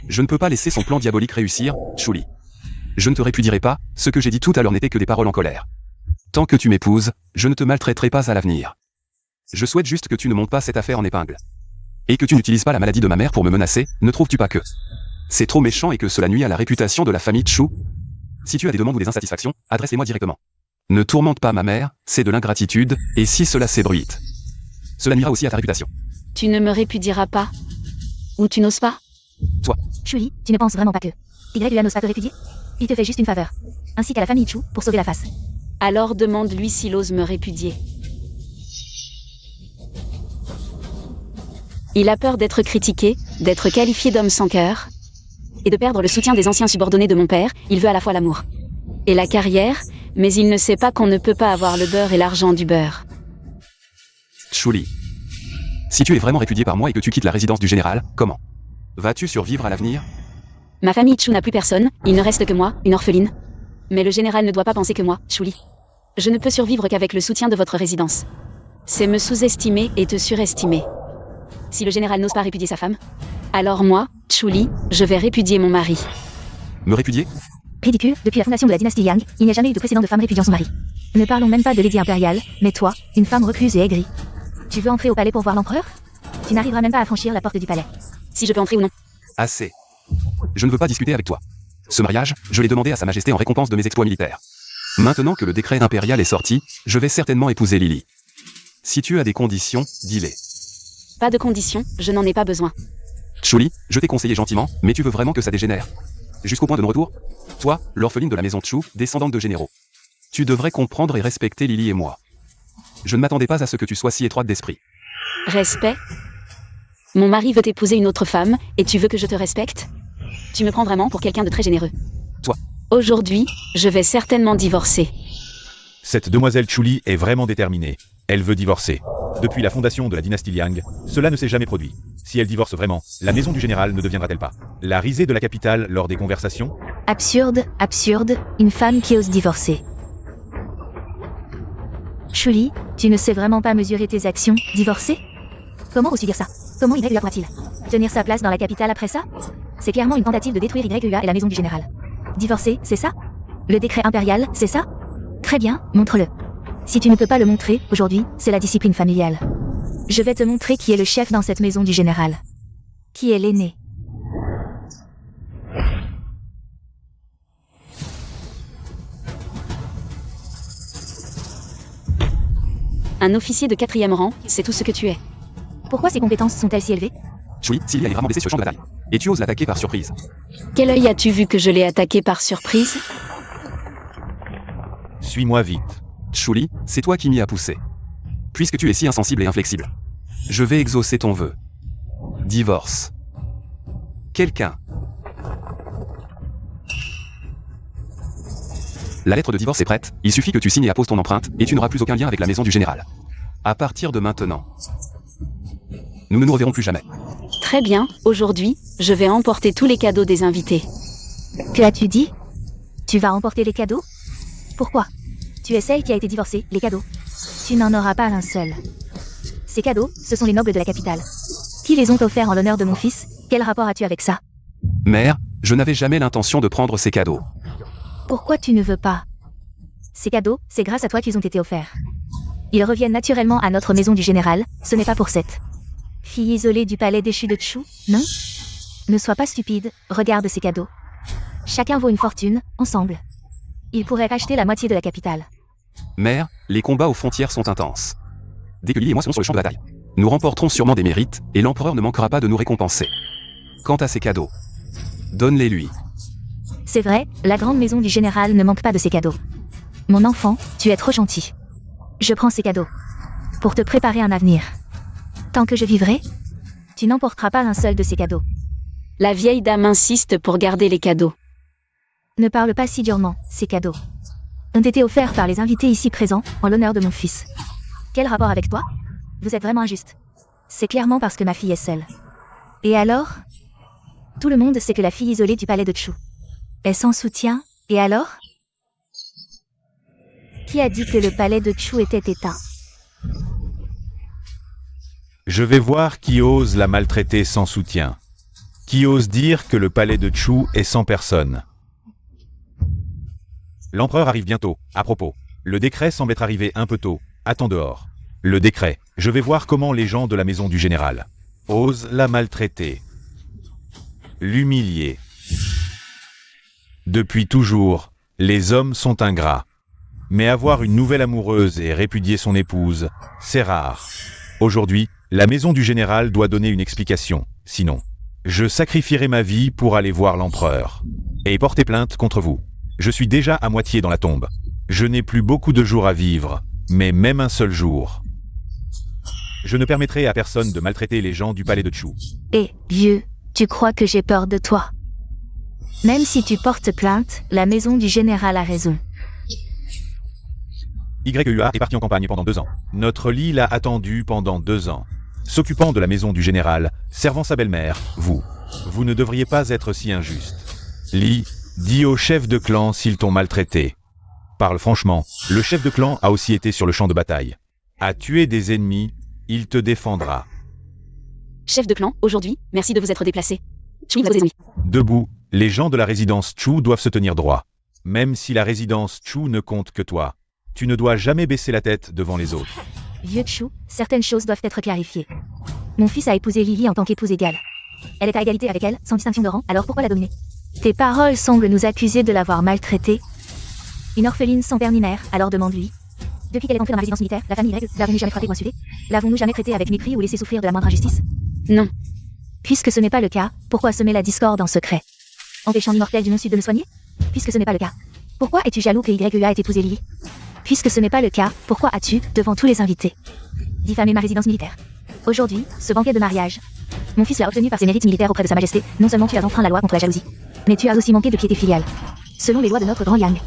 Je ne peux pas laisser son plan diabolique réussir, Julie. Je ne te répudierai pas, ce que j'ai dit tout à l'heure n'était que des paroles en colère. Tant que tu m'épouses, je ne te maltraiterai pas à l'avenir. Je souhaite juste que tu ne montes pas cette affaire en épingle. Et que tu n'utilises pas la maladie de ma mère pour me menacer, ne trouves-tu pas que c'est trop méchant et que cela nuit à la réputation de la famille Chou? Si tu as des demandes ou des insatisfactions, adresse-les-moi directement. Ne tourmente pas ma mère, c'est de l'ingratitude, et si cela s'ébruite, cela nuira aussi à ta réputation. Tu ne me répudieras pas? Ou tu n'oses pas? Toi. Julie, tu ne penses vraiment pas que YUA n'ose pas te répudier? Il te fait juste une faveur. Ainsi qu'à la famille Chou, pour sauver la face. Alors demande-lui s'il ose me répudier. Il a peur d'être critiqué, d'être qualifié d'homme sans cœur, et de perdre le soutien des anciens subordonnés de mon père. Il veut à la fois l'amour et la carrière, mais il ne sait pas qu'on ne peut pas avoir le beurre et l'argent du beurre. Julie. Si tu es vraiment répudié par moi et que tu quittes la résidence du général, comment vas-tu survivre à l'avenir? Ma famille Chou n'a plus personne, il ne reste que moi, une orpheline. Mais le général ne doit pas penser que moi, Julie. Je ne peux survivre qu'avec le soutien de votre résidence. C'est me sous-estimer et te surestimer. Si le général n'ose pas répudier sa femme, alors moi, Julie, je vais répudier mon mari. Me répudier? Ridicule, depuis la fondation de la dynastie Yang, il n'y a jamais eu de précédent de femme répudiant son mari. Ne parlons même pas de Lady Impériale, mais toi, une femme recluse et aigrie. Tu veux entrer au palais pour voir l'empereur? Tu n'arriveras même pas à franchir la porte du palais. Si je peux entrer ou non? Assez. Je ne veux pas discuter avec toi. Ce mariage, je l'ai demandé à Sa Majesté en récompense de mes exploits militaires. Maintenant que le décret impérial est sorti, je vais certainement épouser Lily. Si tu as des conditions, dis-les. Pas de conditions, je n'en ai pas besoin. Julie, je t'ai conseillé gentiment, mais tu veux vraiment que ça dégénère? Jusqu'au point de non-retour? Toi, l'orpheline de la maison Chou, descendante de généraux. Tu devrais comprendre et respecter Lily et moi. Je ne m'attendais pas à ce que tu sois si étroite d'esprit. Respect? Mon mari veut épouser une autre femme, et tu veux que je te respecte? Tu me prends vraiment pour quelqu'un de très généreux. Toi. Aujourd'hui, je vais certainement divorcer. Cette demoiselle Julie est vraiment déterminée. Elle veut divorcer. Depuis la fondation de la dynastie Liang, cela ne s'est jamais produit. Si elle divorce vraiment, la maison du général ne deviendra-t-elle pas la risée de la capitale lors des conversations? Absurde, absurde, une femme qui ose divorcer. Julie, tu ne sais vraiment pas mesurer tes actions, divorcer? Comment oses-tu dire ça? Comment YUA pourra-t-il tenir sa place dans la capitale après ça? C'est clairement une tentative de détruire YUA et la maison du général. Divorcer, c'est ça? Le décret impérial, c'est ça? Très bien, montre-le. Si tu ne peux pas le montrer, aujourd'hui, c'est la discipline familiale. Je vais te montrer qui est le chef dans cette maison du général. Qui est l'aîné. Un officier de 4e rang, c'est tout ce que tu es. Pourquoi ses compétences sont-elles si élevées? Chuli, Silly est vraiment blessée sur le champ de bataille. Et tu oses l'attaquer par surprise. Quel œil as-tu vu que je l'ai attaqué par surprise? Suis-moi vite. Chuli, c'est toi qui m'y as poussé. Puisque tu es si insensible et inflexible. Je vais exaucer ton vœu. Divorce. Quelqu'un. La lettre de divorce est prête, il suffit que tu signes et apposes ton empreinte, et tu n'auras plus aucun lien avec la maison du général. À partir de maintenant. Nous ne nous reverrons plus jamais. Très bien, aujourd'hui, je vais emporter tous les cadeaux des invités. Que as-tu dit? Tu vas emporter les cadeaux? Pourquoi? Tu es celle qui a été divorcée, les cadeaux. Tu n'en auras pas un seul. Ces cadeaux, ce sont les nobles de la capitale. Qui les ont offerts en l'honneur de mon fils? Quel rapport as-tu avec ça? Mère, je n'avais jamais l'intention de prendre ces cadeaux. Pourquoi tu ne veux pas? Ces cadeaux, c'est grâce à toi qu'ils ont été offerts. Ils reviennent naturellement à notre maison du général, ce n'est pas pour cette fille isolée du palais déchu de Chu, non? Ne sois pas stupide, regarde ces cadeaux. Chacun vaut une fortune, ensemble. Ils pourraient racheter la moitié de la capitale. Mère, les combats aux frontières sont intenses. Dès que Lily et moi serons sur le champ de bataille, nous remporterons sûrement des mérites, et l'empereur ne manquera pas de nous récompenser. Quant à ces cadeaux, donne-les lui. C'est vrai, la grande maison du général ne manque pas de ses cadeaux. Mon enfant, tu es trop gentil. Je prends ces cadeaux. Pour te préparer un avenir. Tant que je vivrai, tu n'emporteras pas un seul de ces cadeaux. La vieille dame insiste pour garder les cadeaux. Ne parle pas si durement, ces cadeaux ont été offerts par les invités ici présents, en l'honneur de mon fils. Quel rapport avec toi? Vous êtes vraiment injuste. C'est clairement parce que ma fille est seule. Et alors? Tout le monde sait que la fille isolée du palais de Chu est sans soutien, et alors? Qui a dit que le palais de Chu était éteint? Je vais voir qui ose la maltraiter sans soutien. Qui ose dire que le palais de Chu est sans personne. L'empereur arrive bientôt. À propos, le décret semble être arrivé un peu tôt. Attends dehors. Le décret. Je vais voir comment les gens de la maison du général osent la maltraiter. L'humilier. Depuis toujours, les hommes sont ingrats. Mais avoir une nouvelle amoureuse et répudier son épouse, c'est rare. Aujourd'hui, la maison du général doit donner une explication. Sinon, je sacrifierai ma vie pour aller voir l'empereur. Et porter plainte contre vous. Je suis déjà à moitié dans la tombe. Je n'ai plus beaucoup de jours à vivre, mais même un seul jour. Je ne permettrai à personne de maltraiter les gens du palais de Chu. Eh, vieux, tu crois que j'ai peur de toi? Même si tu portes plainte, la maison du général a raison. YUA est parti en campagne pendant 2 ans. Notre Lee l'a attendu pendant 2 ans. S'occupant de la maison du général, servant sa belle-mère, vous ne devriez pas être si injuste. Lee, dis au chef de clan s'ils t'ont maltraité. Parle franchement, le chef de clan a aussi été sur le champ de bataille. A tué des ennemis, il te défendra. Chef de clan, aujourd'hui, merci de vous être déplacé. Chu vous a des ennemis. Debout, les gens de la résidence Chu doivent se tenir droit. Même si la résidence Chu ne compte que toi, tu ne dois jamais baisser la tête devant les autres. Vieux Chu, certaines choses doivent être clarifiées. Mon fils a épousé Lily en tant qu'épouse égale. Elle est à égalité avec elle, sans distinction de rang, alors pourquoi la dominer? Tes paroles semblent nous accuser de l'avoir maltraitée. Une orpheline sans père ni mère, alors demande-lui. Depuis qu'elle est entrée dans la résidence militaire, la famille Y l'a-t-elle jamais frappée ou insultée? L'avons-nous jamais traitée avec mépris ou laissé souffrir de la moindre injustice? Non. Puisque ce n'est pas le cas, pourquoi semer la discorde en secret? Empêchant l'immortel du non-sud de me soigner? Puisque ce n'est pas le cas, pourquoi es-tu jaloux que YUA ait épousé Lily? Puisque ce n'est pas le cas, pourquoi as-tu, devant tous les invités, diffamé ma résidence militaire? Aujourd'hui, ce banquet de mariage, mon fils l'a obtenu par ses mérites militaires auprès de sa majesté. Non seulement tu as enfreint la loi contre la jalousie, mais tu as aussi manqué de piété filiale. Selon les lois de notre grand Yang,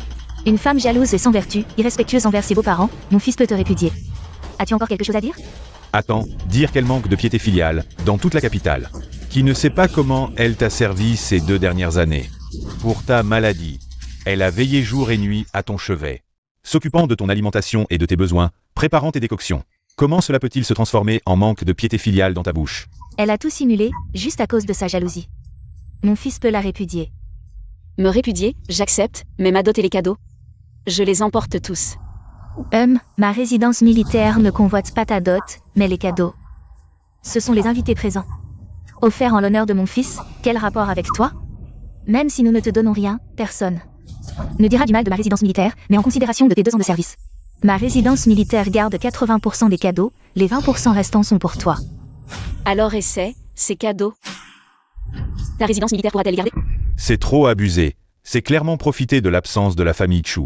une femme jalouse et sans vertu, irrespectueuse envers ses beaux-parents, mon fils peut te répudier. As-tu encore quelque chose à dire? Attends, dire qu'elle manque de piété filiale, dans toute la capitale. Qui ne sait pas comment elle t'a servi ces 2 dernières années. Pour ta maladie, elle a veillé jour et nuit à ton chevet. S'occupant de ton alimentation et de tes besoins, préparant tes décoctions. Comment cela peut-il se transformer en manque de piété filiale dans ta bouche? Elle a tout simulé, juste à cause de sa jalousie. Mon fils peut la répudier. Me répudier, j'accepte, mais ma dot et les cadeaux, je les emporte tous. Ma résidence militaire ne convoite pas ta dot, mais les cadeaux. Ce sont les invités présents. Offerts en l'honneur de mon fils, quel rapport avec toi? Même si nous ne te donnons rien, personne ne dira du mal de ma résidence militaire, mais en considération de tes 2 ans de service. Ma résidence militaire garde 80% des cadeaux, les 20% restants sont pour toi. Alors ces cadeaux. Ta résidence militaire pourra-t-elle les garder? C'est trop abusé. C'est clairement profiter de l'absence de la famille Chu.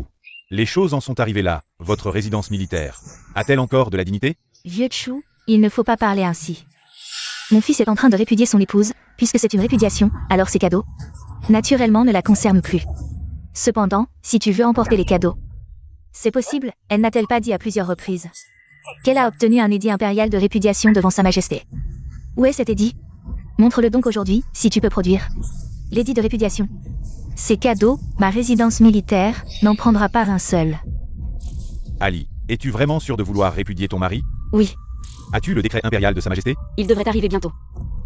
Les choses en sont arrivées là. Votre résidence militaire a-t-elle encore de la dignité? Vieux Chu, il ne faut pas parler ainsi. Mon fils est en train de répudier son épouse, puisque c'est une répudiation, alors ces cadeaux, naturellement, ne la concernent plus. Cependant, si tu veux emporter les cadeaux, c'est possible, elle n'a-t-elle pas dit à plusieurs reprises qu'elle a obtenu un édit impérial de répudiation devant Sa Majesté? Où est cet édit? Montre-le donc aujourd'hui, si tu peux produire l'édit de répudiation. Ces cadeaux, ma résidence militaire, n'en prendra pas un seul. Ali, es-tu vraiment sûr de vouloir répudier ton mari? Oui, As-tu le décret impérial de Sa Majesté? il devrait arriver bientôt.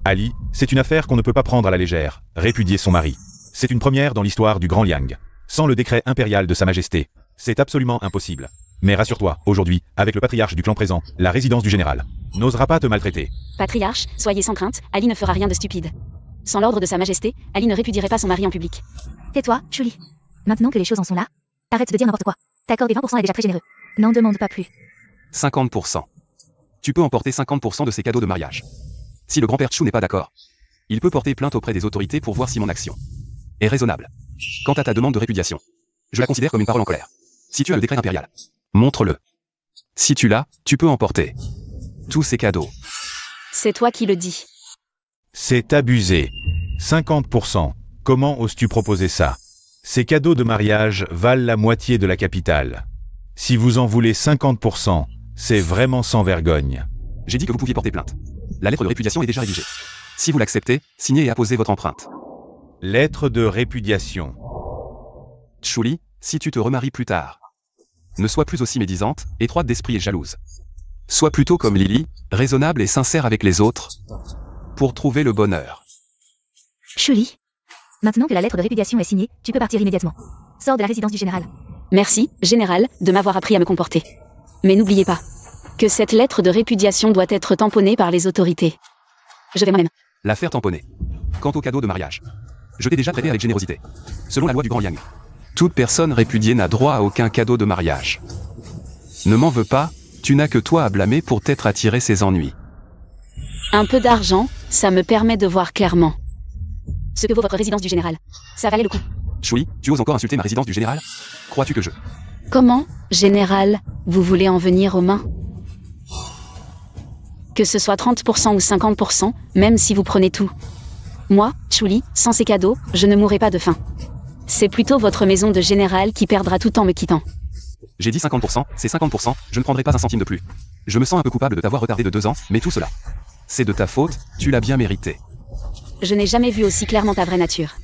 Ali, c'est une affaire qu'on ne peut pas prendre à la légère. Répudier son mari. C'est une première dans l'histoire du Grand Liang. Sans le décret impérial de Sa Majesté, c'est absolument impossible. Mais rassure-toi, aujourd'hui, avec le patriarche du clan présent, la résidence du général n'osera pas te maltraiter. Patriarche, soyez sans crainte, Ali ne fera rien de stupide. Sans l'ordre de Sa Majesté, Ali ne répudierait pas son mari en public. Tais-toi, Julie. Maintenant que les choses en sont là, arrête de dire n'importe quoi. T'accorder 20% est déjà très généreux. N'en demande pas plus. 50%. Tu peux emporter 50% de ces cadeaux de mariage. Si le grand-père Chu n'est pas d'accord, il peut porter plainte auprès des autorités pour voir si mon action est raisonnable. Quant à ta demande de répudiation, je la considère comme une parole en colère. Si tu as le décret impérial, montre-le. Si tu l'as, tu peux emporter tous ces cadeaux. C'est toi qui le dis. C'est abusé. 50%. Comment oses-tu proposer ça? Ces cadeaux de mariage valent la moitié de la capitale. Si vous en voulez 50%, c'est vraiment sans vergogne. J'ai dit que vous pouviez porter plainte. La lettre de répudiation est déjà rédigée. Si vous l'acceptez, signez et apposez votre empreinte. Lettre de répudiation. Chuli, si tu te remaries plus tard, ne sois plus aussi médisante, étroite d'esprit et jalouse. Sois plutôt comme Lily, raisonnable et sincère avec les autres, pour trouver le bonheur. Julie. Maintenant que la lettre de répudiation est signée, tu peux partir immédiatement. Sors de la résidence du général. Merci, général, de m'avoir appris à me comporter. Mais n'oubliez pas que cette lettre de répudiation doit être tamponnée par les autorités. Je vais moi-même. L'affaire tamponnée. Quant au cadeau de mariage, je t'ai déjà traité avec générosité. Selon la loi du Grand Liang, toute personne répudiée n'a droit à aucun cadeau de mariage. Ne m'en veux pas, tu n'as que toi à blâmer pour t'être attiré ces ennuis. Un peu d'argent, ça me permet de voir clairement ce que vaut votre résidence du général. Ça valait le coup. Chouli, tu oses encore insulter ma résidence du général? Crois-tu que je... Comment, général, vous voulez en venir aux mains? Que ce soit 30% ou 50%, même si vous prenez tout. Moi, Chuli, sans ces cadeaux, je ne mourrai pas de faim. C'est plutôt votre maison de général qui perdra tout en me quittant. J'ai dit 50%, c'est 50%, je ne prendrai pas un centime de plus. Je me sens un peu coupable de t'avoir retardé de 2 ans, mais tout cela, c'est de ta faute, tu l'as bien mérité. Je n'ai jamais vu aussi clairement ta vraie nature.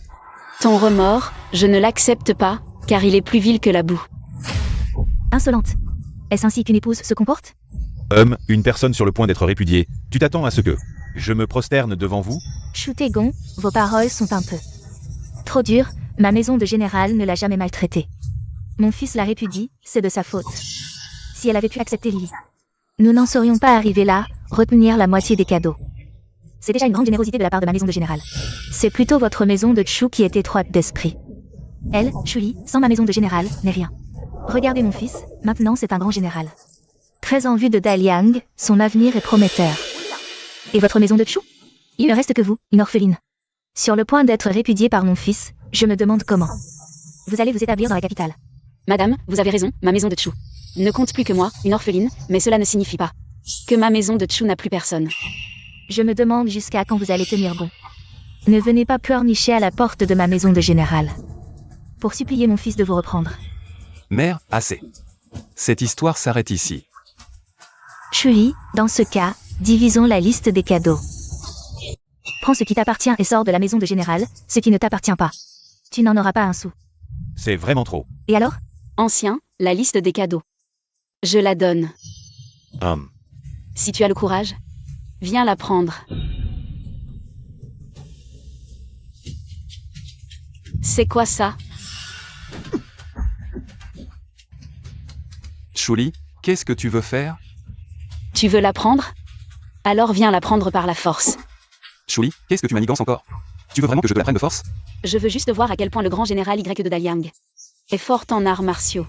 Ton remords, je ne l'accepte pas, car il est plus vil que la boue. Insolente. Est-ce ainsi qu'une épouse se comporte? Une personne sur le point d'être répudiée, tu t'attends à ce que je me prosterne devant vous? Chutégon, vos paroles sont un peu trop dures, ma maison de général ne l'a jamais maltraitée. Mon fils la répudie, c'est de sa faute. Si elle avait pu accepter Lily, nous n'en serions pas arrivés là, retenir la moitié des cadeaux. C'est déjà une grande générosité de la part de ma maison de général. C'est plutôt votre maison de Chu qui est étroite d'esprit. Elle, Chuli, sans ma maison de général, n'est rien. Regardez mon fils, maintenant c'est un grand général. Très en vue de Daliang, son avenir est prometteur. Et votre maison de Chu? Il ne reste que vous, une orpheline. Sur le point d'être répudiée par mon fils, je me demande comment. Vous allez vous établir dans la capitale. Madame, vous avez raison, ma maison de Chu ne compte plus que moi, une orpheline, mais cela ne signifie pas que ma maison de Chu n'a plus personne. Je me demande jusqu'à quand vous allez tenir bon. Ne venez pas pleurnicher à la porte de ma maison de général. Pour supplier mon fils de vous reprendre. Mère, assez. Cette histoire s'arrête ici. Chuli, dans ce cas, divisons la liste des cadeaux. Prends ce qui t'appartient et sors de la maison de général, ce qui ne t'appartient pas. Tu n'en auras pas un sou. C'est vraiment trop. Et alors? Ancien, la liste des cadeaux. Je la donne. Si tu as le courage, viens la prendre. C'est quoi ça? Chuli, qu'est-ce que tu veux faire? Tu veux la prendre? Alors viens la prendre par la force. Chuli, qu'est-ce que tu manigances encore? Tu veux vraiment que je te la prenne de force? Je veux juste voir à quel point le grand général Y de Daliang est fort en arts martiaux.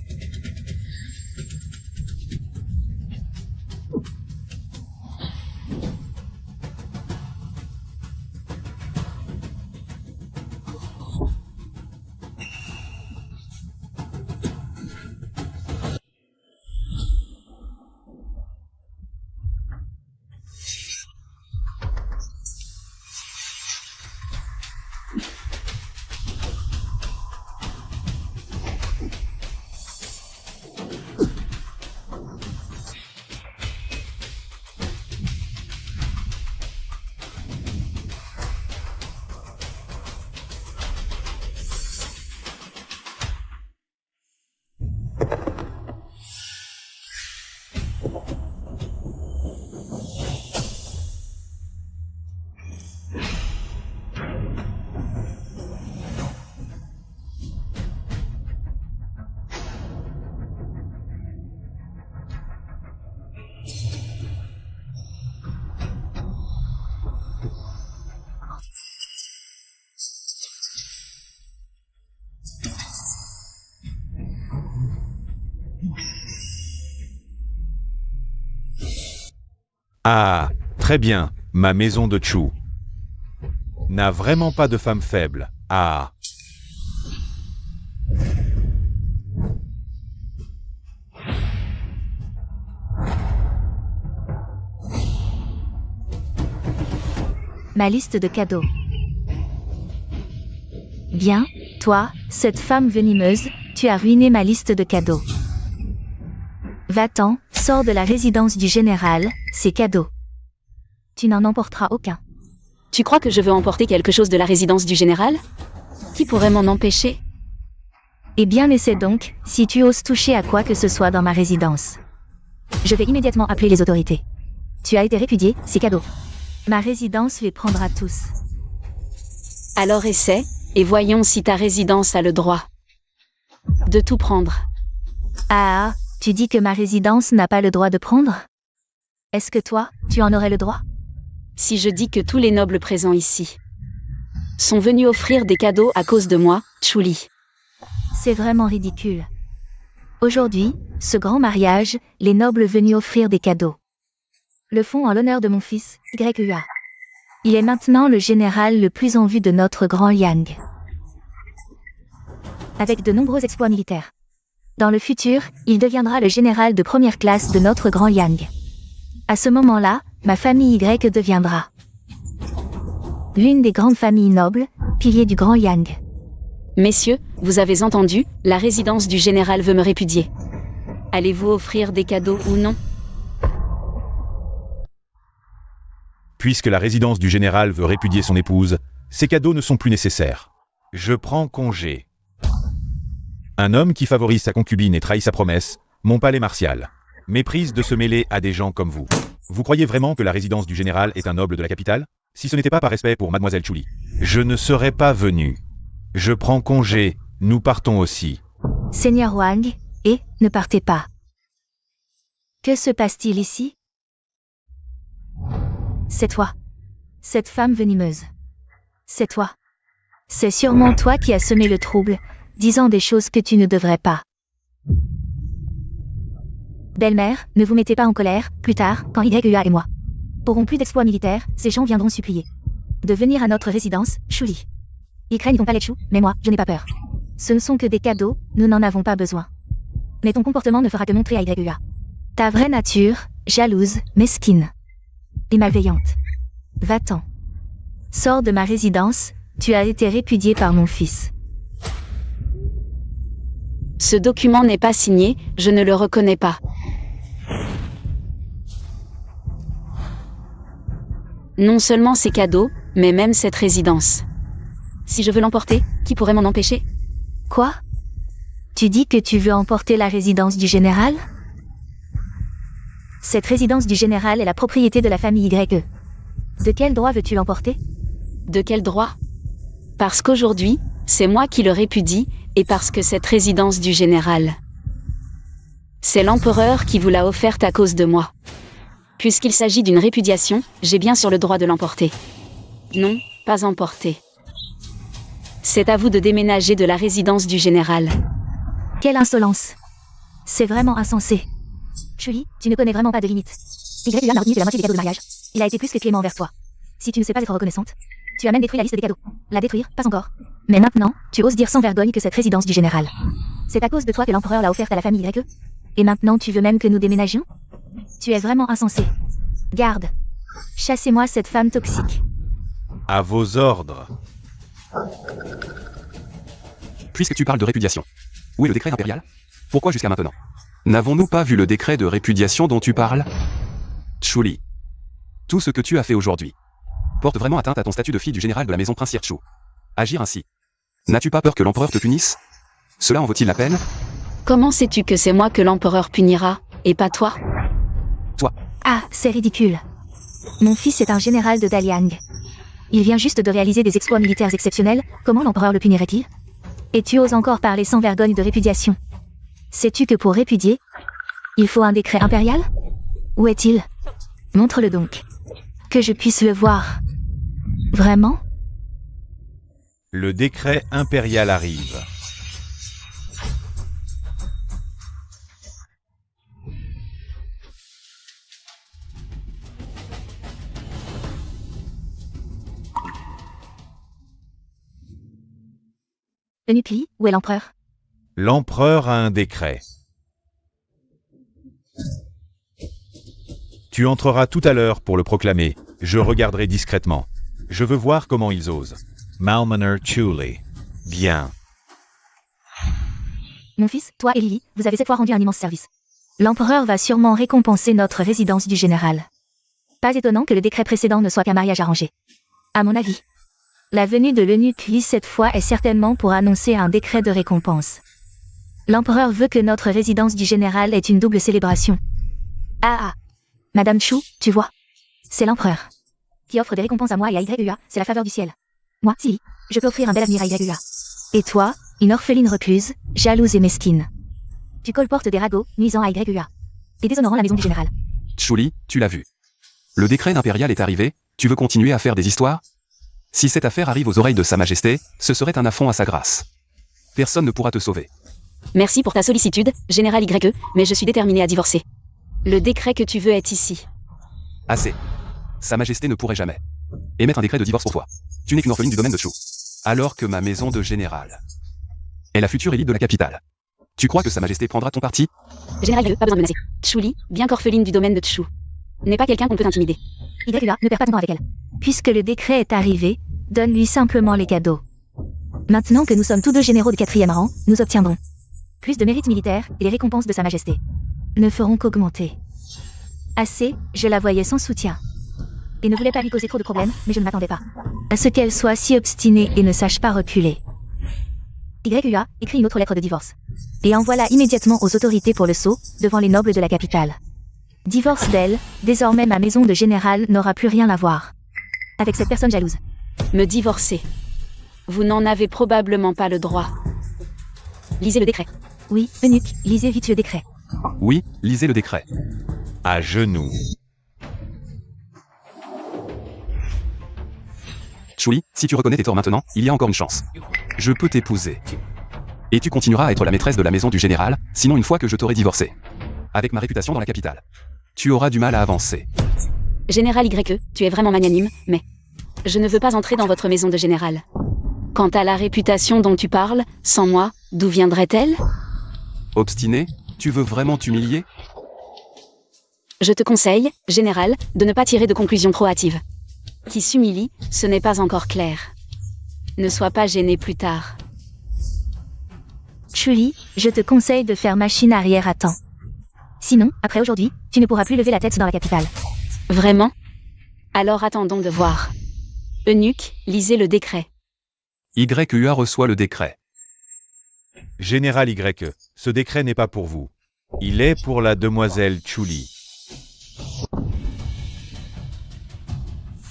Ah, très bien, ma maison de Chu n'a vraiment pas de femme faible. Ah. Ma liste de cadeaux. Bien, toi, cette femme venimeuse, tu as ruiné ma liste de cadeaux. Va-t'en, sors de la résidence du général, c'est cadeau. Tu n'en emporteras aucun. Tu crois que je veux emporter quelque chose de la résidence du général? Qui pourrait m'en empêcher? Eh bien essaie donc, si tu oses toucher à quoi que ce soit dans ma résidence. Je vais immédiatement appeler les autorités. Tu as été répudié, c'est cadeau. Ma résidence les prendra tous. Alors essaie, et voyons si ta résidence a le droit de tout prendre. Ah, tu dis que ma résidence n'a pas le droit de prendre? Est-ce que toi, tu en aurais le droit? Si je dis que tous les nobles présents ici sont venus offrir des cadeaux à cause de moi, Chuli. C'est vraiment ridicule. Aujourd'hui, ce grand mariage, les nobles venus offrir des cadeaux le font en l'honneur de mon fils, YUA. Il est maintenant le général le plus en vue de notre grand Yang, avec de nombreux exploits militaires. Dans le futur, il deviendra le général de première classe de notre grand Yang. À ce moment-là, ma famille Y deviendra l'une des grandes familles nobles, piliers du grand Yang. Messieurs, vous avez entendu, la résidence du général veut me répudier. Allez-vous offrir des cadeaux ou non? Puisque la résidence du général veut répudier son épouse, ces cadeaux ne sont plus nécessaires. Je prends congé. Un homme qui favorise sa concubine et trahit sa promesse, mon palais martial, méprise de se mêler à des gens comme vous. Vous croyez vraiment que la résidence du général est un noble de la capitale? Si ce n'était pas par respect pour mademoiselle Chuli, je ne serais pas venu. Je prends congé, nous partons aussi. Seigneur Wang, et, ne partez pas. Que se passe-t-il ici? C'est toi. Cette femme venimeuse. C'est toi. C'est sûrement toi qui as semé le trouble, disant des choses que tu ne devrais pas. Belle-mère, ne vous mettez pas en colère, plus tard, quand YUA et moi auront plus d'exploits militaires, ces gens viendront supplier de venir à notre résidence, Chuli. Ils craignent ton palais de chou, mais moi, je n'ai pas peur. Ce ne sont que des cadeaux, nous n'en avons pas besoin. Mais ton comportement ne fera que montrer à YUA ta vraie nature, jalouse, mesquine et malveillante. Va-t'en. Sors de ma résidence, tu as été répudié par mon fils. Ce document n'est pas signé, je ne le reconnais pas. Non seulement ces cadeaux, mais même cette résidence. Si je veux l'emporter, qui pourrait m'en empêcher? Quoi? Tu dis que tu veux emporter la résidence du général? Cette résidence du général est la propriété de la famille YE. De quel droit veux-tu l'emporter? De quel droit? Parce qu'aujourd'hui, c'est moi qui le répudie, et parce que cette résidence du général. C'est l'empereur qui vous l'a offerte à cause de moi. Puisqu'il s'agit d'une répudiation, j'ai bien sûr le droit de l'emporter. Non, pas emporter. C'est à vous de déménager de la résidence du général. Quelle insolence. C'est vraiment insensé. Julie, tu ne connais vraiment pas de limites. YUA m'a retenu de la moitié des cadeaux de mariage. Il a été plus que clément envers toi. Si tu ne sais pas être reconnaissante, tu as même détruit la liste des cadeaux. La détruire, pas encore. Mais maintenant, tu oses dire sans vergogne que cette résidence du général. C'est à cause de toi que l'empereur l'a offerte à la famille YE. Et maintenant tu veux même que nous déménagions? Tu es vraiment insensé. Garde. Chassez-moi cette femme toxique. À vos ordres. Puisque tu parles de répudiation, où est le décret impérial? Pourquoi jusqu'à maintenant? N'avons-nous pas vu le décret de répudiation dont tu parles? Chuli. Tout ce que tu as fait aujourd'hui porte vraiment atteinte à ton statut de fille du général de la maison princière Chu. Agir ainsi. N'as-tu pas peur que l'empereur te punisse? Cela en vaut-il la peine? Comment sais-tu que c'est moi que l'empereur punira, et pas toi? Toi. Ah, c'est ridicule. Mon fils est un général de Daliang. Il vient juste de réaliser des exploits militaires exceptionnels, comment l'empereur le punirait-il? Et tu oses encore parler sans vergogne de répudiation. Sais-tu que pour répudier, il faut un décret impérial? Où est-il? Montre-le donc. Que je puisse le voir. Vraiment? Le décret impérial arrive. Eunuque, où est l'empereur? L'empereur a un décret. Tu entreras tout à l'heure pour le proclamer. Je regarderai discrètement. Je veux voir comment ils osent. Malmaner Chuli. Bien. Mon fils, toi et Lily, vous avez cette fois rendu un immense service. L'empereur va sûrement récompenser notre résidence du général. Pas étonnant que le décret précédent ne soit qu'un mariage arrangé. À mon avis. La venue de l'eunuque Li cette fois est certainement pour annoncer un décret de récompense. L'empereur veut que notre résidence du général ait une double célébration. Ah. Madame Chu, tu vois. C'est l'empereur. Qui offre des récompenses à moi et à YUA, c'est la faveur du ciel. Moi, Silly, je peux offrir un bel avenir à YUA. Et toi, une orpheline recluse, jalouse et mesquine. Tu colportes des ragots, nuisant à YUA. Et déshonorant la maison du général. Chuli, tu l'as vu. Le décret impérial est arrivé, tu veux continuer à faire des histoires? Si cette affaire arrive aux oreilles de Sa Majesté, ce serait un affront à sa grâce. Personne ne pourra te sauver. Merci pour ta sollicitude, général YE, mais je suis déterminé à divorcer. Le décret que tu veux est ici. Assez. Sa Majesté ne pourrait jamais émettre un décret de divorce pour toi. Tu n'es qu'une orpheline du domaine de Chu. Alors que ma maison de général est la future élite de la capitale. Tu crois que Sa Majesté prendra ton parti? Général YE, pas besoin de menacer. Chuli, bien qu'orpheline du domaine de Chu, n'est pas quelqu'un qu'on peut intimider. YUA, ne perds pas ton temps avec elle. Puisque le décret est arrivé, donne-lui simplement les cadeaux. Maintenant que nous sommes tous deux généraux de 4e rang, nous obtiendrons plus de mérites militaires et les récompenses de Sa Majesté ne feront qu'augmenter. Assez, je la voyais sans soutien. Et ne voulais pas lui causer trop de problèmes, mais je ne m'attendais pas à ce qu'elle soit si obstinée et ne sache pas reculer. YUA, écrit une autre lettre de divorce. Et envoie-la immédiatement aux autorités pour le sceau, devant les nobles de la capitale. Divorce d'elle, désormais ma maison de général n'aura plus rien à voir avec cette personne jalouse. Me divorcer. Vous n'en avez probablement pas le droit. Lisez le décret. Oui, eunuque, lisez vite le décret. Oui, lisez le décret. À genoux. Chuli, si tu reconnais tes torts maintenant, il y a encore une chance. Je peux t'épouser. Et tu continueras à être la maîtresse de la maison du général, sinon une fois que je t'aurai divorcé. Avec ma réputation dans la capitale. Tu auras du mal à avancer. Général YE, tu es vraiment magnanime, mais je ne veux pas entrer dans votre maison de général. Quant à la réputation dont tu parles, sans moi, d'où viendrait-elle? Obstiné, tu veux vraiment t'humilier? Je te conseille, général, de ne pas tirer de conclusions trop hâtives. Qui s'humilie, ce n'est pas encore clair. Ne sois pas gêné plus tard. Chuli, je te conseille de faire machine arrière à temps. Sinon, après aujourd'hui, tu ne pourras plus lever la tête dans la capitale. Vraiment? Alors attendons de voir. Eunuque, lisez le décret. YUA reçoit le décret. Général YE, ce décret n'est pas pour vous. Il est pour la demoiselle Chuli.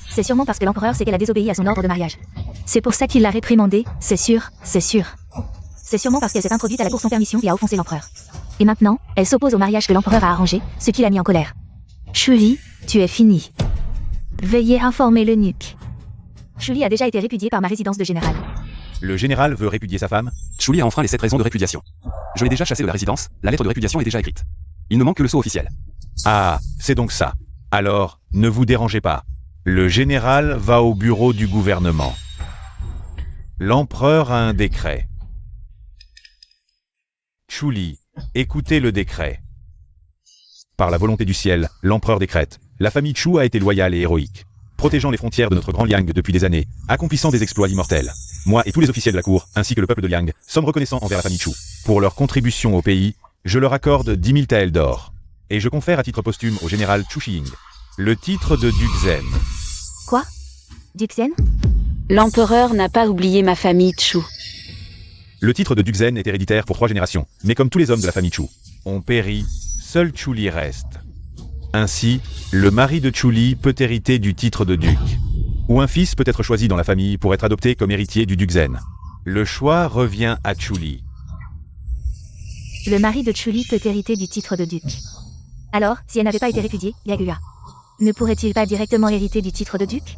C'est sûrement parce que l'empereur sait qu'elle a désobéi à son ordre de mariage. C'est pour ça qu'il l'a réprimandée, c'est sûr, c'est sûr. C'est sûrement parce qu'elle s'est introduite à la cour sans permission et a offensé l'empereur. Et maintenant, elle s'oppose au mariage que l'empereur a arrangé, ce qui l'a mis en colère. Chuli, tu es fini. Veuillez informer l'eunuque. Chuli a déjà été répudiée par ma résidence de général. Le général veut répudier sa femme? Chuli a enfreint les 7 raisons de répudiation. Je l'ai déjà chassé de la résidence, la lettre de répudiation est déjà écrite. Il ne manque que le sceau officiel. Ah, c'est donc ça. Alors, ne vous dérangez pas. Le général va au bureau du gouvernement. L'empereur a un décret. Chuli, écoutez le décret. Par la volonté du ciel, l'empereur décrète. La famille Chu a été loyale et héroïque, protégeant les frontières de notre grand Liang depuis des années, accomplissant des exploits immortels. Moi et tous les officiels de la cour, ainsi que le peuple de Liang, sommes reconnaissants envers la famille Chu. Pour leur contribution au pays, je leur accorde 10 000 taels d'or. Et je confère à titre posthume au général Chu Xiying le titre de duc Zhen. Quoi? Duc Zhen? L'empereur n'a pas oublié ma famille Chu. Le titre de duc Zhen est héréditaire pour 3 générations, mais comme tous les hommes de la famille Chu ont péri, seul Chuli reste. Ainsi, le mari de Chuli peut hériter du titre de duc. Ou un fils peut être choisi dans la famille pour être adopté comme héritier du duc Zhen. Le choix revient à Chuli. Le mari de Chuli peut hériter du titre de duc. Alors, si elle n'avait pas été répudiée, Yagua ne pourrait-il pas directement hériter du titre de duc?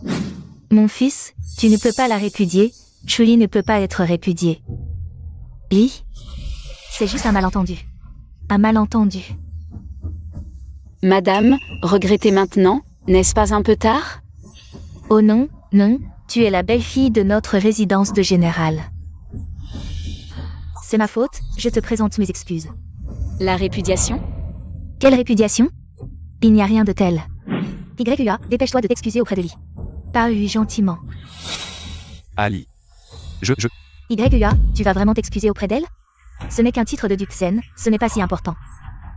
Mon fils, tu ne peux pas la répudier, Chuli ne peut pas être répudiée. Li? C'est juste un malentendu. Un malentendu. Madame, regrettez maintenant, n'est-ce pas un peu tard? Oh non, non, tu es la belle-fille de notre résidence de général. C'est ma faute, je te présente mes excuses. La répudiation? Quelle répudiation? Il n'y a rien de tel. YUA, dépêche-toi de t'excuser auprès de Li. Parle-lui gentiment. Ali. YUA, tu vas vraiment t'excuser auprès d'elle? Ce n'est qu'un titre de duc Zhen, ce n'est pas si important.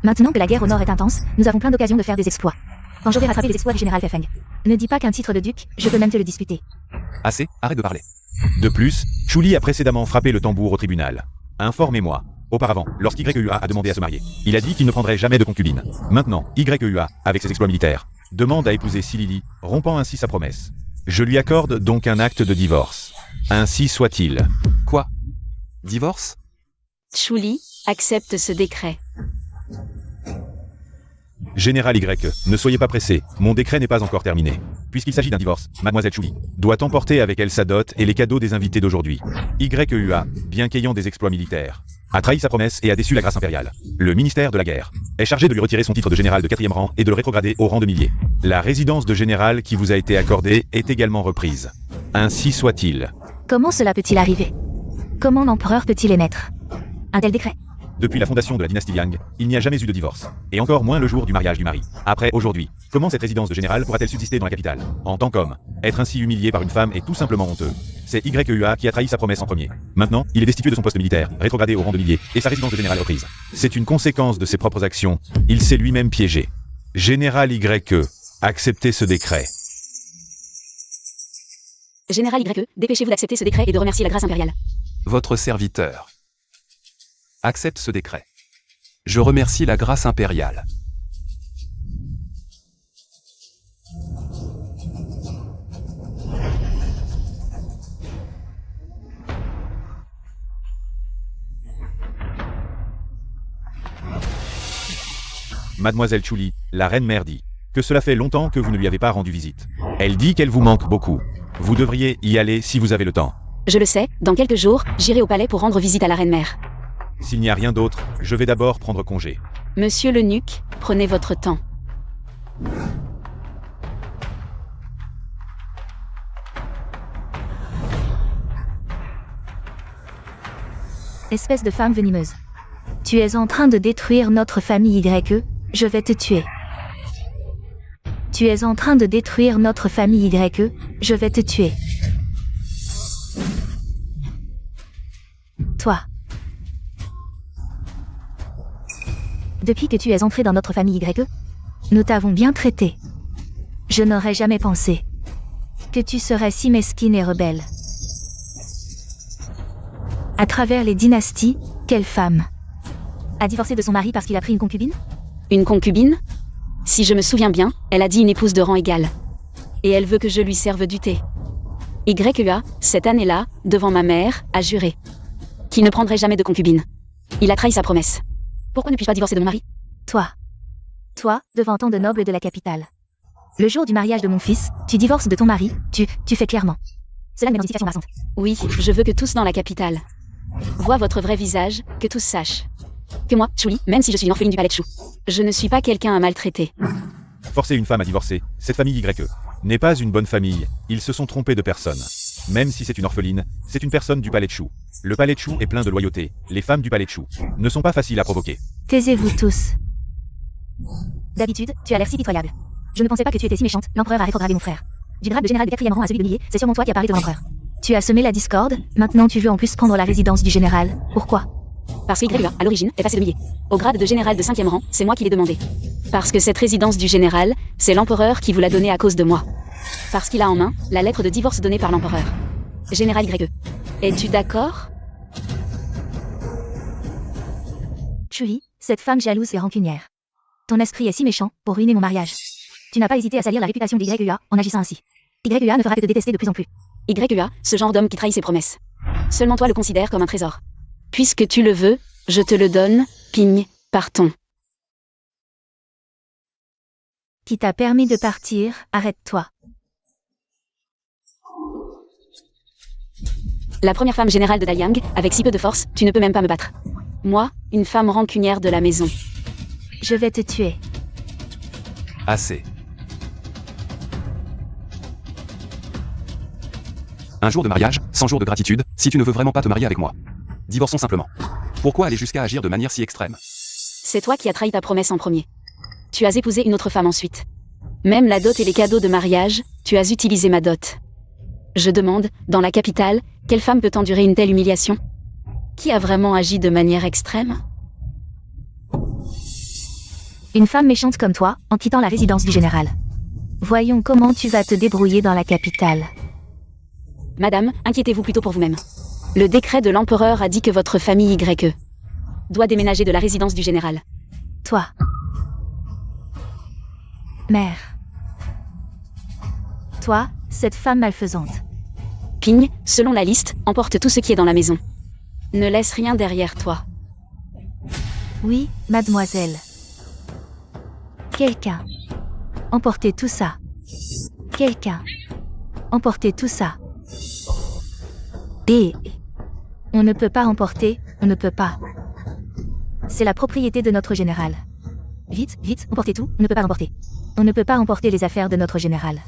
Maintenant que la guerre au nord est intense, nous avons plein d'occasions de faire des exploits. Quand j'aurai rattrapé les exploits du général Fefeng. Ne dis pas qu'un titre de duc, je peux même te le disputer. Assez, arrête de parler. De plus, Chuli a précédemment frappé le tambour au tribunal. Informez-moi. Auparavant, lorsqu'YUA a demandé à se marier, il a dit qu'il ne prendrait jamais de concubine. Maintenant, YUA, avec ses exploits militaires, demande à épouser Silili, rompant ainsi sa promesse. Je lui accorde donc un acte de divorce. Ainsi soit-il. Quoi? Divorce? Chuli, accepte ce décret. Général Y, ne soyez pas pressé, mon décret n'est pas encore terminé. Puisqu'il s'agit d'un divorce, Mademoiselle Chuli doit emporter avec elle sa dot et les cadeaux des invités d'aujourd'hui. YUA, bien qu'ayant des exploits militaires, a trahi sa promesse et a déçu la grâce impériale. Le ministère de la guerre est chargé de lui retirer son titre de général de 4e rang et de le rétrograder au rang de millier. La résidence de général qui vous a été accordée est également reprise. Ainsi soit-il. Comment cela peut-il arriver? Comment l'empereur peut-il émettre un tel décret? Depuis la fondation de la dynastie Liang, il n'y a jamais eu de divorce. Et encore moins le jour du mariage du mari. Après, aujourd'hui, comment cette résidence de général pourra-t-elle subsister dans la capitale? En tant qu'homme, être ainsi humilié par une femme est tout simplement honteux. C'est YUA qui a trahi sa promesse en premier. Maintenant, il est destitué de son poste militaire, rétrogradé au rang de millier, et sa résidence de général est reprise. C'est une conséquence de ses propres actions. Il s'est lui-même piégé. Général YE, acceptez ce décret. Général YE, dépêchez-vous d'accepter ce décret et de remercier la grâce impériale. Votre serviteur. Accepte ce décret. Je remercie la grâce impériale. Mademoiselle Chuli, la reine mère dit que cela fait longtemps que vous ne lui avez pas rendu visite. Elle dit qu'elle vous manque beaucoup. Vous devriez y aller si vous avez le temps. Je le sais, dans quelques jours, j'irai au palais pour rendre visite à la reine mère. S'il n'y a rien d'autre, je vais d'abord prendre congé. Monsieur l'eunuque, prenez votre temps. Espèce de femme venimeuse. Tu es en train de détruire notre famille YE, je vais te tuer. Tu es en train de détruire notre famille YE, je vais te tuer. Toi. Depuis que tu es entré dans notre famille YE, nous t'avons bien traité. Je n'aurais jamais pensé que tu serais si mesquine et rebelle. À travers les dynasties, quelle femme a divorcé de son mari parce qu'il a pris une concubine? Une concubine? Si je me souviens bien, elle a dit une épouse de rang égal. Et elle veut que je lui serve du thé. YEA, cette année-là, devant ma mère, a juré qu'il ne prendrait jamais de concubine. Il a trahi sa promesse. Pourquoi ne puis-je pas divorcer de mon mari? Toi, devant tant de nobles de la capitale. Le jour du mariage de mon fils, tu divorces de ton mari, tu fais clairement. Cela n'est pas une notification embarrassante. Oui, je veux que tous dans la capitale voient votre vrai visage, que tous sachent que moi, Chuli, même si je suis une orpheline du palais de Chou, je ne suis pas quelqu'un à maltraiter. Forcer une femme à divorcer, cette famille YE, n'est pas une bonne famille, ils se sont trompés de personne. Même si c'est une orpheline, c'est une personne du palais de Chou. Le palais de Chou est plein de loyauté, les femmes du palais de Chou ne sont pas faciles à provoquer. Taisez-vous tous. D'habitude, tu as l'air si pitoyable. Je ne pensais pas que tu étais si méchante, l'empereur a rétrogradé mon frère. Du grade de général de 4e rang à celui de millier, c'est sûrement toi qui as parlé de l'empereur. Tu as semé la discorde, maintenant tu veux en plus prendre la résidence du général. Pourquoi? Parce que YEA, à l'origine, est passé de millier au grade de général de 5e rang, c'est moi qui l'ai demandé. Parce que cette résidence du général, c'est l'empereur qui vous l'a donnée à cause de moi. Parce qu'il a en main la lettre de divorce donnée par l'empereur. Général YE. Es-tu d'accord? Chuli, cette femme jalouse et rancunière. Ton esprit est si méchant pour ruiner mon mariage. Tu n'as pas hésité à salir la réputation de YEA en agissant ainsi. YEA ne fera que te détester de plus en plus. YEA, ce genre d'homme qui trahit ses promesses. Seulement toi le considères comme un trésor. Puisque tu le veux, je te le donne, Ping, partons. Qui t'a permis de partir, arrête-toi. La première femme générale de Daliang, avec si peu de force, tu ne peux même pas me battre. Moi, une femme rancunière de la maison. Je vais te tuer. Assez. Un jour de mariage, 100 jours de gratitude, si tu ne veux vraiment pas te marier avec moi. Divorçons simplement. Pourquoi aller jusqu'à agir de manière si extrême? C'est toi qui as trahi ta promesse en premier. Tu as épousé une autre femme ensuite. Même la dot et les cadeaux de mariage, tu as utilisé ma dot. Je demande, dans la capitale, quelle femme peut endurer une telle humiliation? Qui a vraiment agi de manière extrême? Une femme méchante comme toi, en quittant la résidence du général. Voyons comment tu vas te débrouiller dans la capitale. Madame, inquiétez-vous plutôt pour vous-même. Le décret de l'empereur a dit que votre famille YE doit déménager de la résidence du général. Toi. Mère. Toi, cette femme malfaisante. Ping, selon la liste, emporte tout ce qui est dans la maison. Ne laisse rien derrière toi. Oui, mademoiselle. Quelqu'un. Emportez tout ça. Quelqu'un. Emportez tout ça. Et on ne peut pas emporter, on ne peut pas. C'est la propriété de notre général. Vite, vite, emportez tout, on ne peut pas emporter. On ne peut pas emporter les affaires de notre général.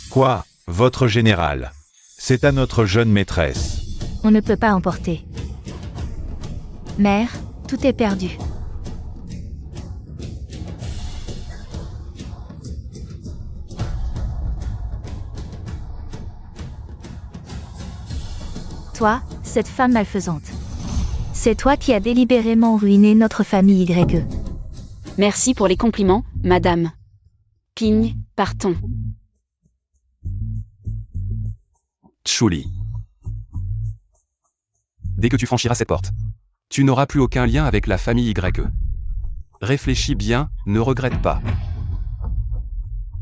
Quoi, votre général? C'est à notre jeune maîtresse. On ne peut pas emporter. Mère, tout est perdu. Toi, cette femme malfaisante. C'est toi qui as délibérément ruiné notre famille YE. Merci pour les compliments, madame. Ping, partons. Chuli. Dès que tu franchiras cette porte, tu n'auras plus aucun lien avec la famille YE. Réfléchis bien, ne regrette pas.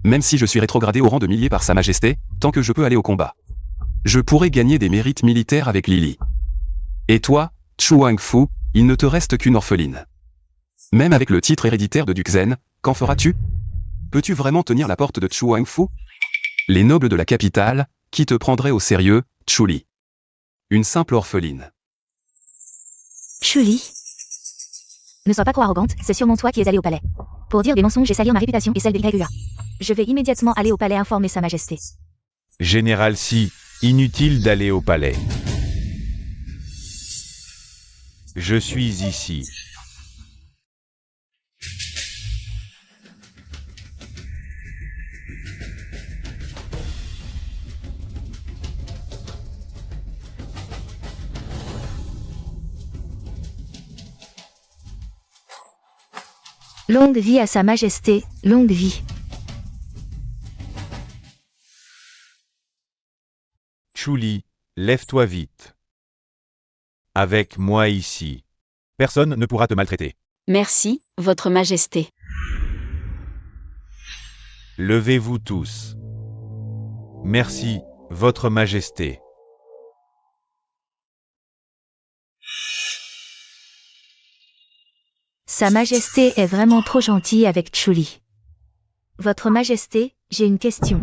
Même si je suis rétrogradé au rang de millier par Sa Majesté, tant que je peux aller au combat, je pourrai gagner des mérites militaires avec Lily. Et toi, Chu Wangfu, il ne te reste qu'une orpheline. Même avec le titre héréditaire de duc Zen, qu'en feras-tu? Peux-tu vraiment tenir la porte de Chu Wangfu? Les nobles de la capitale, qui te prendraient au sérieux, Chuli? Une simple orpheline. Chuli. Ne sois pas trop arrogante, c'est sûrement toi qui es allé au palais. Pour dire des mensonges et salir ma réputation et celle de YEA. Je vais immédiatement aller au palais informer Sa Majesté. Général Si, inutile d'aller au palais. Je suis ici. Longue vie à Sa Majesté, longue vie. Chuli, lève-toi vite. Avec moi ici. Personne ne pourra te maltraiter. Merci, votre majesté. Levez-vous tous. Merci, Votre Majesté. Sa Majesté est vraiment trop gentille avec Chuli. Votre Majesté, j'ai une question.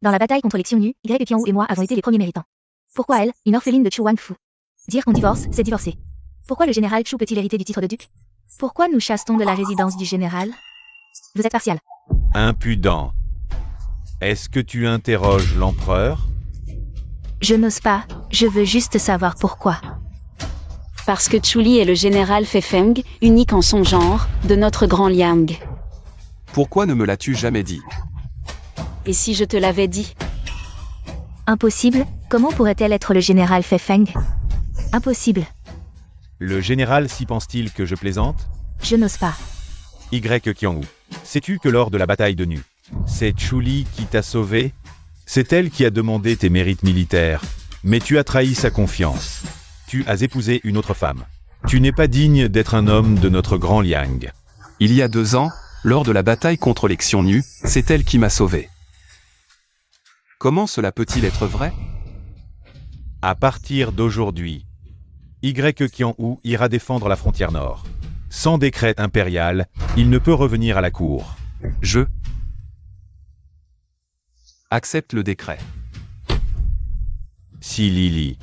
Dans la bataille contre les Xiongnu, Y Qianwu et moi avons été les premiers méritants. Pourquoi elle, une orpheline de Chu Wangfu? Dire qu'on divorce, c'est divorcer. Pourquoi le général Chu peut-il hériter du titre de duc? Pourquoi nous chasse-t-on de la résidence du général? Vous êtes partial. Impudent. Est-ce que tu interroges l'empereur? Je n'ose pas, je veux juste savoir pourquoi. Parce que Chuli est le général Fefeng, unique en son genre, de notre grand Liang. Pourquoi ne me l'as-tu jamais dit? Et si je te l'avais dit? Impossible, comment pourrait-elle être le général Fefeng? Impossible. Le général s'y pense-t-il que je plaisante? Je n'ose pas. Y Qianwu. Sais-tu que lors de la bataille de Nu, c'est Chuli qui t'a sauvé? C'est elle qui a demandé tes mérites militaires. Mais tu as trahi sa confiance. Tu as épousé une autre femme. Tu n'es pas digne d'être un homme de notre grand Liang. Il y a 2 ans, lors de la bataille contre les Xiongnu, c'est elle qui m'a sauvé. Comment cela peut-il être vrai? À partir d'aujourd'hui, Y Qianwu ira défendre la frontière nord. Sans décret impérial, il ne peut revenir à la cour. Je accepte le décret. Si Lily.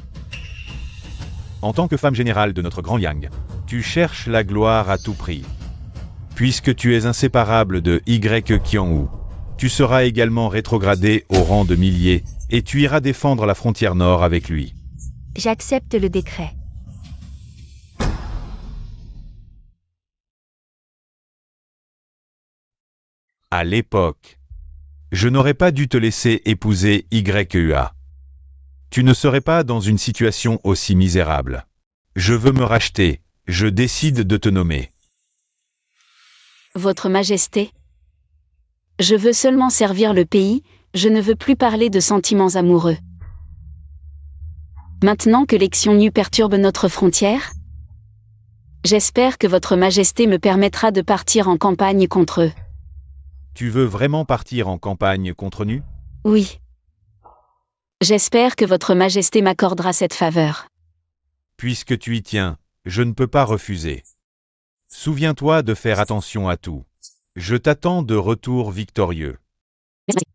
En tant que femme générale de notre grand Liang, tu cherches la gloire à tout prix. Puisque tu es inséparable de Y Qianwu, tu seras également rétrogradé au rang de millier, et tu iras défendre la frontière nord avec lui. J'accepte le décret. À l'époque, je n'aurais pas dû te laisser épouser YUA. Tu ne serais pas dans une situation aussi misérable. Je veux me racheter, je décide de te nommer. Votre Majesté, je veux seulement servir le pays, je ne veux plus parler de sentiments amoureux. Maintenant que les Xiongnu perturbent notre frontière, j'espère que Votre Majesté me permettra de partir en campagne contre eux. Tu veux vraiment partir en campagne contre Nu? Oui. J'espère que Votre Majesté m'accordera cette faveur. Puisque tu y tiens, je ne peux pas refuser. Souviens-toi de faire attention à tout. Je t'attends de retour victorieux. Merci.